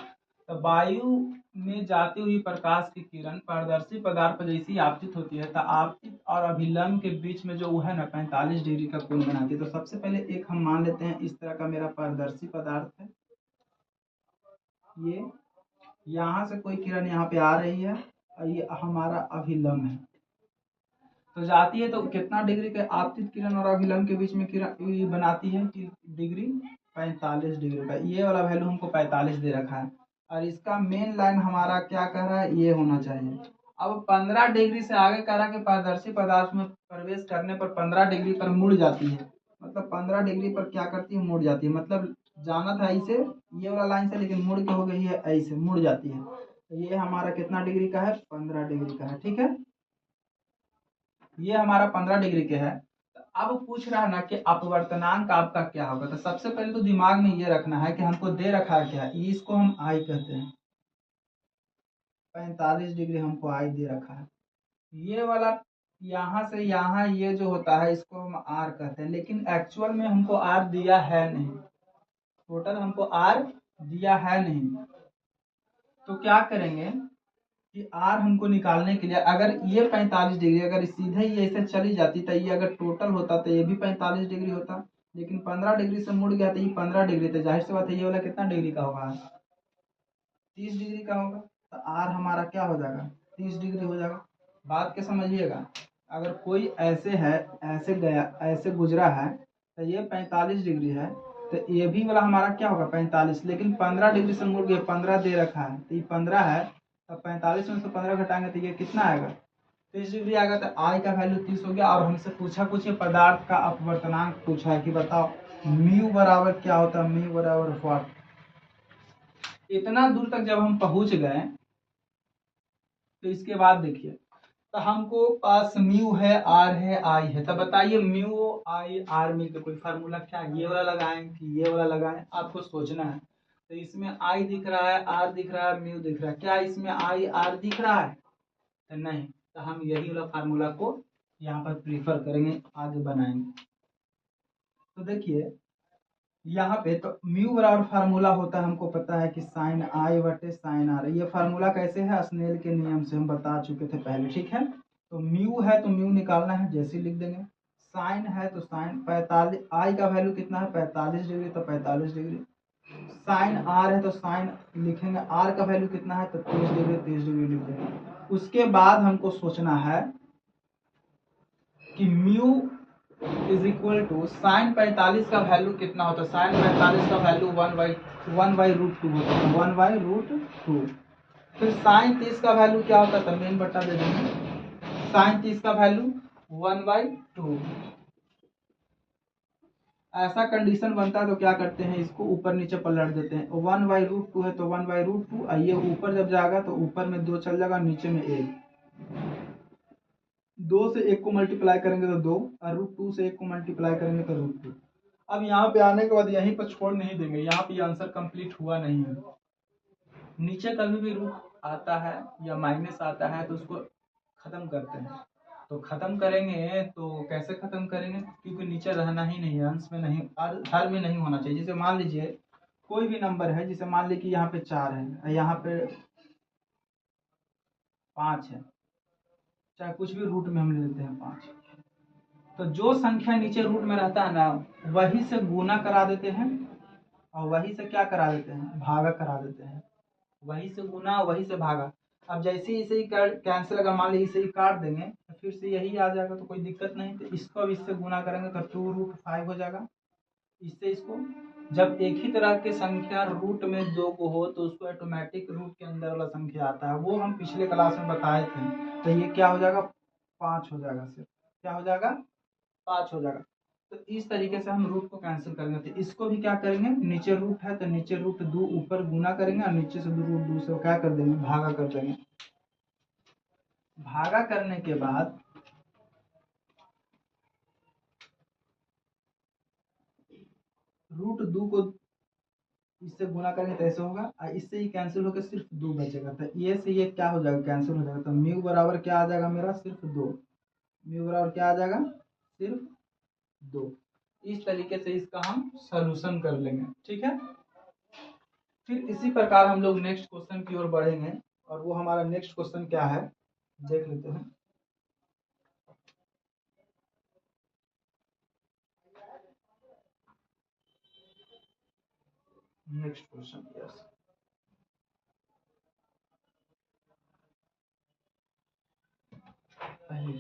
तो वायु में जाती हुई प्रकाश की किरण पारदर्शी पदार्थ पर जैसी आपतित होती है तो आपतित और अभिलंब के बीच में जो है ना 45 डिग्री का कोण बनाती है। तो सबसे पहले एक हम मान लेते हैं इस तरह का मेरा पारदर्शी पदार्थ है, ये यहाँ से कोई किरण यहाँ पे आ रही है और ये हमारा अभिलंब है। तो जाती है तो कितना डिग्री के आपतित किरण और अभिलंब के बीच में किरण बनाती है कि डिग्री 45 डिग्री का। ये वाला वैल्यू हमको 45 दे रखा है और इसका मेन लाइन हमारा क्या कह रहा है, ये होना चाहिए। अब 15 डिग्री से आगे कह रहा है कि पारदर्शी पदार्थ में प्रवेश करने पर 15 डिग्री पर मुड़ जाती है, मतलब 15 डिग्री पर क्या करती है, मुड़ जाती है। मतलब जाना था ऐसे ये वाला लाइन से, लेकिन मुड़ के हो गई है ऐसे, मुड़ जाती है। तो ये हमारा कितना डिग्री का है, 15 डिग्री का है। ठीक है, ये हमारा 15 डिग्री के है। तो अब पूछ रहा है ना कि अपवर्तनांक आपका क्या होगा। तो सबसे पहले तो दिमाग में ये रखना है कि हमको दे रखा है क्या, इसको हम आई कहते हैं, 45 डिग्री हमको आई दे रखा है। ये वाला यहाँ से यहाँ ये जो होता है इसको हम आर कहते हैं, लेकिन एक्चुअल में हमको आर दिया है नहीं, टोटल हमको आर दिया है नहीं। तो क्या करेंगे कि आर हमको निकालने के लिए, अगर ये 45 डिग्री अगर सीधे ही ऐसे चली जाती तो ये अगर टोटल होता तो ये भी 45 डिग्री होता, लेकिन 15 डिग्री से मुड़ गया तो ये 15 डिग्री, तो जाहिर सी बात है ये वाला कितना डिग्री का होगा, 30 डिग्री का होगा। तो आर हमारा क्या हो जाएगा, 30 डिग्री हो जाएगा। बात के समझिएगा, अगर कोई ऐसे है, ऐसे गया, ऐसे गुजरा है तो ये 45 डिग्री है, तो ये भी वाला हमारा क्या होगा 45, लेकिन 15 डिग्री से मुड़ गया, 15 दे रखा है तो ये 15 है। तब 45 में से 15 घटाएंगे तो ये कितना आएगा, 30 डिग्री आएगा। तो आई का वैल्यू 30 हो गया। और हमसे पूछा कुछ ये पदार्थ का अपवर्तनांक पूछा है कि बताओ म्यू बराबर क्या होता है, म्यू बराबर व्हाट। इतना दूर तक जब हम पहुंच गए तो इसके बाद देखिए, तो हमको पास म्यू है, आई है। तब बताइए म्यू आई आर मिलकर कोई फार्मूला क्या, ये वाला लगाएं कि ये वाला लगाएं, आपको सोचना है। तो इसमें आई दिख रहा है, आर दिख रहा है, म्यू दिख रहा है, क्या इसमें आई आर दिख रहा है, तो नहीं। तो हम यही वाला फार्मूला को यहाँ पर प्रीफर करेंगे, आगे बनाएंगे। तो देखिए यहाँ पे तो म्यू बराबर फार्मूला होता है, हमको पता है कि साइन आई बटे साइन आर। ये फार्मूला कैसे है, स्नेल के नियम से हम बता चुके थे पहले, ठीक है। तो म्यू है तो म्यू निकालना है, जैसे लिख देंगे। साइन है तो साइन 45, आई का वैल्यू कितना है 45 डिग्री, तो 45 डिग्री। साइन आर है तो साइन लिखेंगे, आर का वैल्यू कितना है तो 30 डिग्री, 30 डिग्री लिख देंगे। उसके बाद हमको सोचना है कि mu is equal to sine 45 का वैल्यू कितना होता है, साइन 45 का वैल्यू 1/√2 होता है, 1/√2। फिर साइन 30 का वैल्यू क्या होता है, तो मेन बटा दे देंगे, साइन 30 का वैल्यू 1/2। ऐसा कंडीशन बनता है तो क्या करते हैं, इसको ऊपर नीचे पलट देते हैं। 1/√2 है तो 1/√2, आइए ऊपर जब जाएगा तो ऊपर में 2 चल जाएगा, नीचे में 1। 2 से 1 को मल्टीप्लाई करेंगे तो 2, और √2 से 1 को मल्टीप्लाई करेंगे तो √2। अब यहाँ पे आने के बाद यहीं पर छोड़ नहीं देंगे, यहाँ पे आंसर कंप्लीट हुआ नहीं है। नीचे कभी भी रूट आता है या माइनस आता है तो उसको खत्म करते हैं। तो खत्म करेंगे तो कैसे खत्म करेंगे, क्योंकि नीचे रहना ही नहीं है, अंश में नहीं, हर में नहीं होना चाहिए। जैसे मान लीजिए कोई भी नंबर है, जैसे मान लीजिए कि यहाँ पे 4 है, यहाँ पे 5 है, चाहे कुछ भी रूट में हम ले लेते हैं 5। तो जो संख्या नीचे रूट में रहता है ना, वही से गुना करा देते हैं और वही से क्या करा देते हैं, भागा करा देते हैं। वही से गुना वही से भागा। अब जैसे ही इसे ही कैंसिल, अगर मान लीजिए इसे ही काट देंगे तो फिर से यही आ जाएगा, तो कोई दिक्कत नहीं। तो इसको अब इससे गुना करेंगे तो 2√5 हो जाएगा। इससे इसको, जब एक ही तरह के संख्या रूट में 2 को हो तो उसको ऑटोमेटिक रूट के अंदर वाला संख्या आता है, वो हम पिछले क्लास में बताए थे। तो ये क्या हो जाएगा, 5 हो जाएगा, सिर्फ क्या हो जाएगा, 5 हो जाएगा। तो इस तरीके से हम रूट को कैंसिल करेंगे। तो इसको भी क्या करेंगे, नीचे रूट है तो नीचे √2 ऊपर गुना करेंगे और नीचे से √2 से क्या कर देंगे, भागा कर देंगे। भागा करने के बाद √2 को इससे गुना करेंगे तो ऐसे होगा, और इससे ही कैंसिल होकर सिर्फ 2 बचेगा। तो ये से ये क्या हो जाएगा, कैंसिल हो जाएगा। तो म्यू बराबर क्या आ जाएगा मेरा, सिर्फ 2। म्यू बराबर क्या आ जाएगा, सिर्फ 2। इस तरीके से इसका हम सॉल्यूशन कर लेंगे, ठीक है। फिर इसी प्रकार हम लोग नेक्स्ट क्वेश्चन की ओर बढ़ेंगे, और वो हमारा नेक्स्ट क्वेश्चन क्या है देख लेते हैं। नेक्स्ट क्वेश्चन, यस, पहले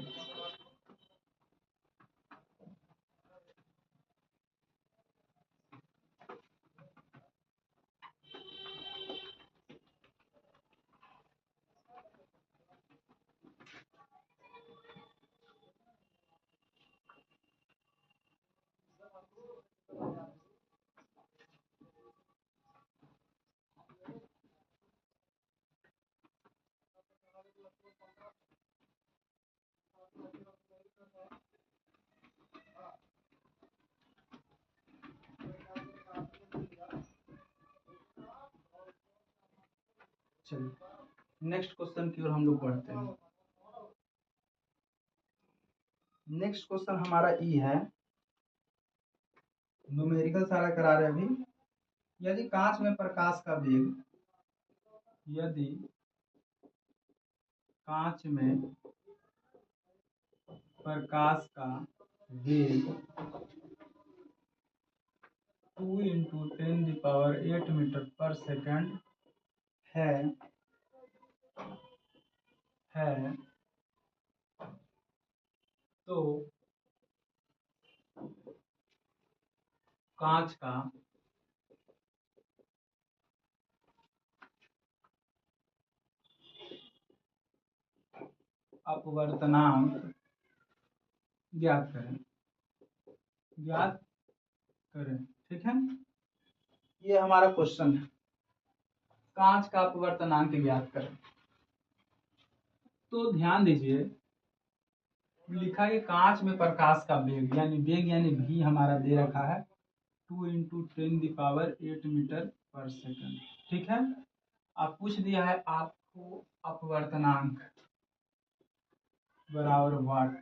चलिए नेक्स्ट क्वेश्चन की ओर हम लोग बढ़ते हैं। नेक्स्ट क्वेश्चन हमारा ई है, न्यूमेरिकल सारा करा रहे अभी। यदि कांच में प्रकाश का वेग, यदि कांच में प्रकाश का वेग 2 × 10⁸ मीटर पर सेकंड है तो कांच का अपवर्तनांक ज्ञात करें, ज्ञात करें। ठीक है, ये हमारा क्वेश्चन है, कांच का अपवर्तनांक ज्ञात करें। तो ध्यान दीजिए, लिखा है कांच में प्रकाश का वेग यानी v हमारा दे रखा है 2 × 10⁸ मीटर पर सेकंड। ठीक है, अब पूछ दिया है आपको अपवर्तनांक बराबर वाट।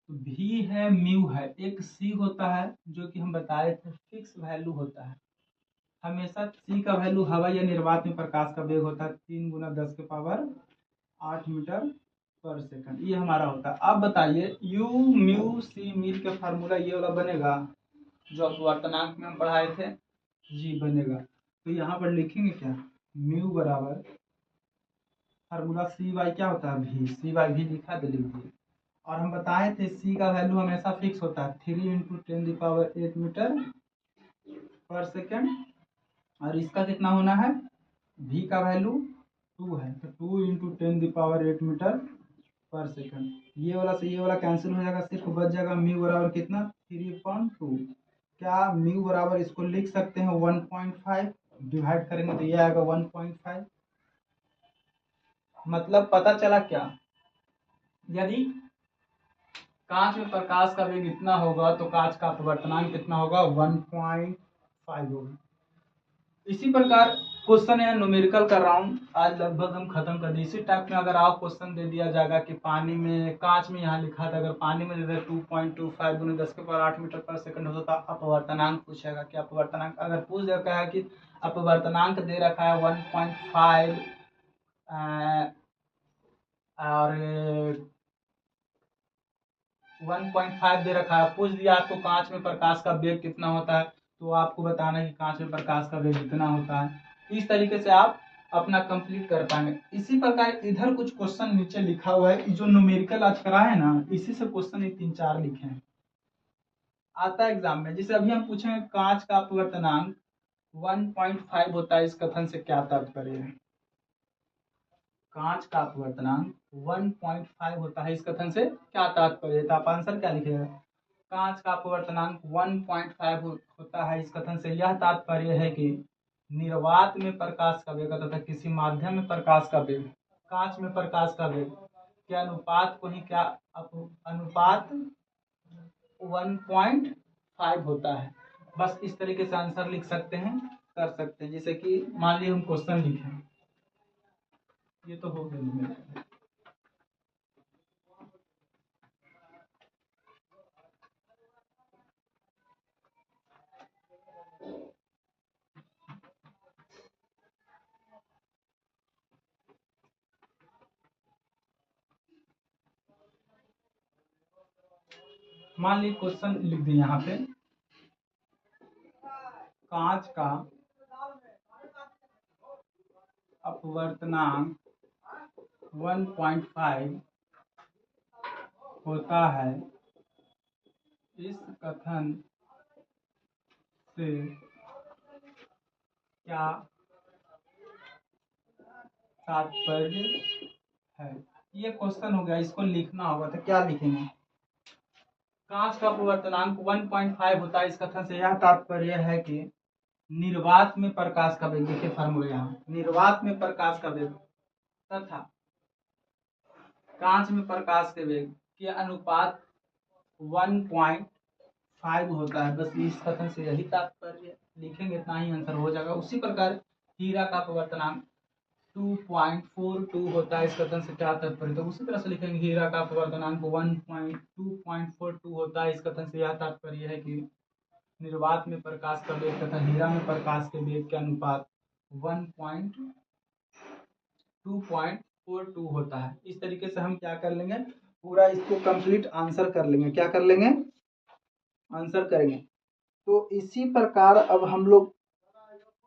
तो v है, म्यू है, एक c होता है जो कि हम बताए थे फिक्स वैल्यू होता है। हमेशा c का वैल्यू हवा या निर्वात में प्रकाश का वेग होता है 3 × 10⁸ मीटर पर सेकंड, ये हमारा होता है। अब बताइए u म्यू c मिल के फार्मूला ये वाला बनेगा जो अपवर्तनांक में हम पढ़ाए थे, जी बनेगा। तो यहाँ पर लिखेंगे क्या, म्यू बराबर फार्मूला सी बाई क्या होता है v, सी बाई v लिखा दे लीजिए। और हम बताए थे c का वैल्यू हमेशा फिक्स होता है 3 × 10⁸ मीटर पर सेकंड, और इसका कितना होना है, v का वैल्यू 2 है तो 2 × 10⁸ मीटर पर सेकंड। ये वाला से ये वाला कैंसिल हो जाएगा, सिर्फ बच जाएगा म्यू बराबर कितना 3/2। क्या म्यू बराबर इसको लिख सकते हैं 1.5, डिवाइड करेंगे तो ये आएगा 1.5। मतलब पता चला क्या, यदि कांच में प्रकाश का वेग इतना होगा तो कांच का अपवर्तनांक कितना होगा 1.5 होगा। इसी प्रकार क्वेश्चन है न्यूमेरिकल कर रहा हूँ, आज लगभग हम खत्म कर दिए। इसी टाइप में अगर आप क्वेश्चन दे दिया जाएगा कि पानी में, कांच में यहाँ लिखा था, अगर पानी में 2.25 × 10⁸ मीटर पर सेकंड होता तो अपवर्तनांक पूछेगा कि अपवर्तनांक, अगर पूछ देता है कि अपवर्तनांक दे रखा है 1.5 और 1.5 दे रखा है, पूछ दिया आपको कांच में प्रकाश का वेग कितना होता है, तो आपको बताना है कि कांच में प्रकाश का वेग कितना होता है। इस तरीके से आप अपना कंप्लीट कर पाएंगे। इसी प्रकार इधर कुछ क्वेश्चन नीचे लिखा हुआ है, जो न्यूमेरिकल आज करा है ना, इसी से क्वेश्चन 3-4 लिखे हैं, आता है एग्जाम में। जैसे अभी हम पूछेंगे कांच का अपवर्तनांक 1.5 होता है, इस कथन से क्या तात्पर्य है। कांच का अपवर्तनांक 1.5 होता है, इस कथन से क्या तात्पर्य है, तो आप आंसर क्या लिखेगा, कांच का अपवर्तनांक 1.5 होता है, इस कथन से यह तात्पर्य है कि निर्वात में प्रकाश का वेग तथा किसी माध्यम में प्रकाश का वेग, कांच में प्रकाश का वेग के अनुपात को ही क्या अनुपात 1.5 होता है। बस इस तरीके से आंसर लिख सकते हैं, कर सकते हैं। जैसे कि मान लीजिए हम क्वेश्चन लिखें, ये तो हो गया। मान लीजिए क्वेश्चन लिख दिए यहाँ पे, कांच का अपवर्तनांक 1.5 होता है, इस कथन से क्या तात्पर्य है। ये क्वेश्चन हो गया, इसको लिखना होगा, तो क्या लिखेंगे, कांच का अपवर्तनांक 1.5 होता है, इस कथन से यह तात्पर्य है कि निर्वात में प्रकाश का वेग, देखिए फार्मूला यहाँ, निर्वात में प्रकाश का वेग तथा कांच में प्रकाश के वेग के अनुपात 1.5 होता है। बस इस कथन से यही तात्पर्य लिखेंगे, इतना ही आंसर हो जाएगा। उसी प्रकार हीरा का अपवर्तनांक 2.42 होता है, इस कथन से क्या तात्पर्य, तो उसी तरह से लिखेंगे हीरा का अपवर्तनांक 2.42 होता है, इस कथन से यह तात्पर्य है कि निर्वात में प्रकाश का वेग तथा हीरा में प्रकाश के वेग के अनुपात 2.42 होता है। इस तरीके से हम क्या कर लेंगे, पूरा इसको कंप्लीट आंसर कर लेंगे। क्या कर लेंगे, आंसर करेंगे। तो इसी प्रकार अब हम लोग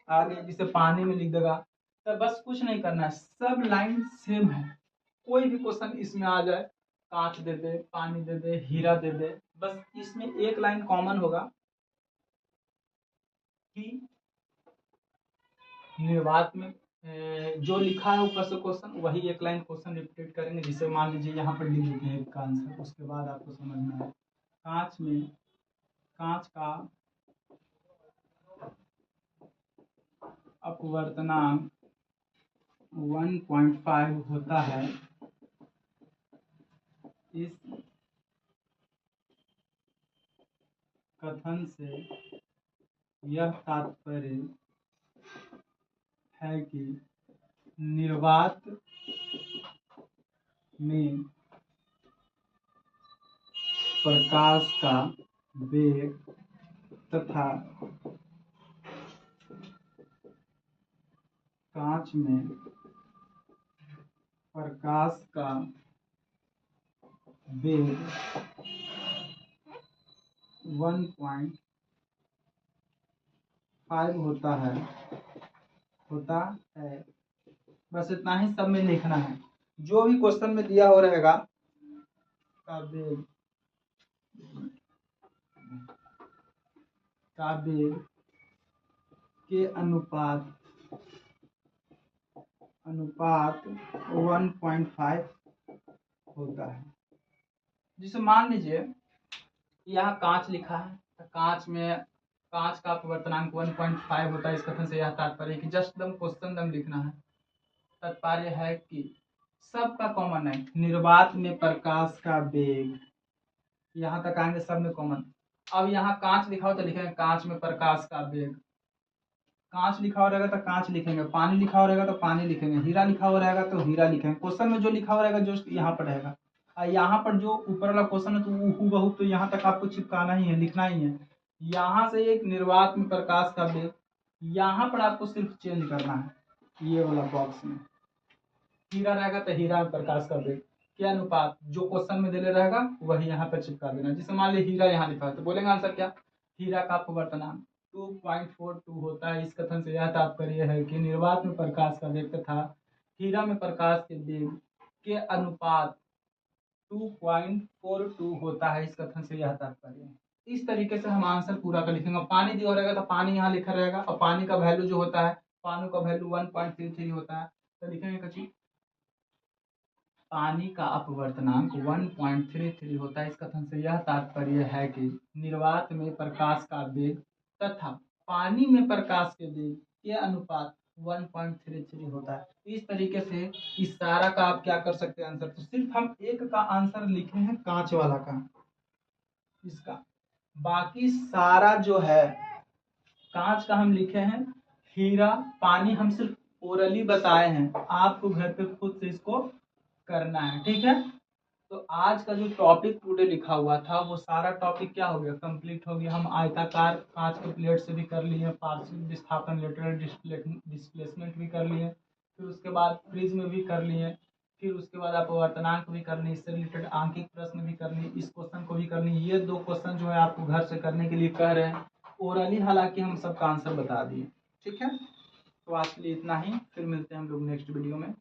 आगे, जिसे पानी में लिख देगा, तो बस कुछ नहीं करना है, सब लाइन सेम है। कोई भी क्वेश्चन इसमें आ जाए, कांच दे दे, पानी दे दे, हीरा दे दे, बस इसमें एक लाइन कॉमन होगा कि निर्वात में जो लिखा है ऊपर से क्वेश्चन वही एक लाइन क्वेश्चन रिपीट करेंगे, जिसे मान लीजिए यहाँ पर लिख देते हैं इसका आंसर, उसके बाद आपको समझना है। कांच का अपवर्तनांक 1.5 होता है। इस कथन से यह तात्पर्य है कि निर्वात में प्रकाश का वेग तथा कांच में प्रकाश का वेग 1.5 होता है। बस इतना ही सब में लिखना है, जो भी क्वेश्चन में दिया हो रहेगा का वेग के अनुपात 1.5 होता है। जिसे मान लीजिए यहाँ कांच लिखा है, तो कांच का अपवर्तनांक 1.5 होता है। इस कथन से यह तात्पर्य है कि जस्ट दम क्वेश्चन दम लिखना है। तात्पर्य है कि सबका कॉमन है, निर्वात में प्रकाश का वेग, यहाँ तक आएंगे सब में कॉमन। अब यहाँ कांच लिखा हो तो लिखेंगे कांच में प्रकाश का वेग, कांच लिखा हो रहेगा तो कांच लिखेंगे, पानी लिखा हो रहेगा तो पानी लिखेंगे, हीरा लिखा हो रहेगा तो हीरा लिखेंगे। क्वेश्चन में जो लिखा हो रहेगा जो यहाँ पर रहेगा, और यहाँ पर जो ऊपर वाला क्वेश्चन है तो हूबहू तो यहाँ तक आपको चिपकाना ही है, लिखना ही है। यहाँ से एक निर्वात में प्रकाश का वेग, यहाँ पर आपको सिर्फ चेंज करना है, ये वाला बॉक्स में हीरा रहेगा तो हीरा में प्रकाश का वेग के अनुपात जो क्वेश्चन में दिले रहेगा वही यहाँ पर चिपका देना। जैसे मान लीजिए हीरा यहाँ लिखा है तो बोलेंगे आंसर क्या, हीरा का अपवर्तनांक 2.42 होता है। इस कथन से यह तात्पर्य है कि निर्वात में प्रकाश का वेग तथा हीरा में प्रकाश के वेग के अनुपात 2.42 होता है। इस कथन से यह तात्पर्य है। इस तरीके से हम आंसर पूरा कर लिखेंगे। पानी दिया रहेगा तो पानी यहाँ लिखा रहेगा, और पानी का वैल्यू जो होता है, पानी का वैल्यू 1.33 होता है, तो लिखेंगे कच्ची पानी का अपवर्तनांक 1.33 होता है। इस कथन से यह तात्पर्य है कि निर्वात में प्रकाश का वेग तथा पानी में प्रकाश के वेग के अनुपात 1.33 होता है। इस तरीके से इस सारा का आप क्या कर सकते हैं आंसर। तो सिर्फ हम एक का आंसर लिखे हैं कांच वाला का, इसका बाकी सारा जो है कांच का हम लिखे हैं। हीरा पानी हम सिर्फ ओरली बताए हैं, आपको घर पे खुद से इसको करना है, ठीक है। तो आज का जो टॉपिक टुडे लिखा हुआ था वो सारा टॉपिक क्या हो गया, कंप्लीट हो गया। हम आयताकार कांच के प्लेट से भी कर लिए, पार्शियल विस्थापन लेटरल डिस्प्लेसमेंट भी कर लिए, फिर उसके बाद फ्रिज में भी कर लिए, फिर उसके बाद आप अपवर्तनांक भी कर ली, इससे रिलेटेड आंकिक प्रश्न भी कर ली, इस क्वेश्चन को भी कर ली। ये 2 क्वेश्चन जो है आपको घर से करने के लिए कह रहे हैं, ओरली हालांकि हम सबका आंसर बता दिए, ठीक है। तो आज के लिए इतना ही, फिर मिलते हैं हम लोग नेक्स्ट वीडियो में।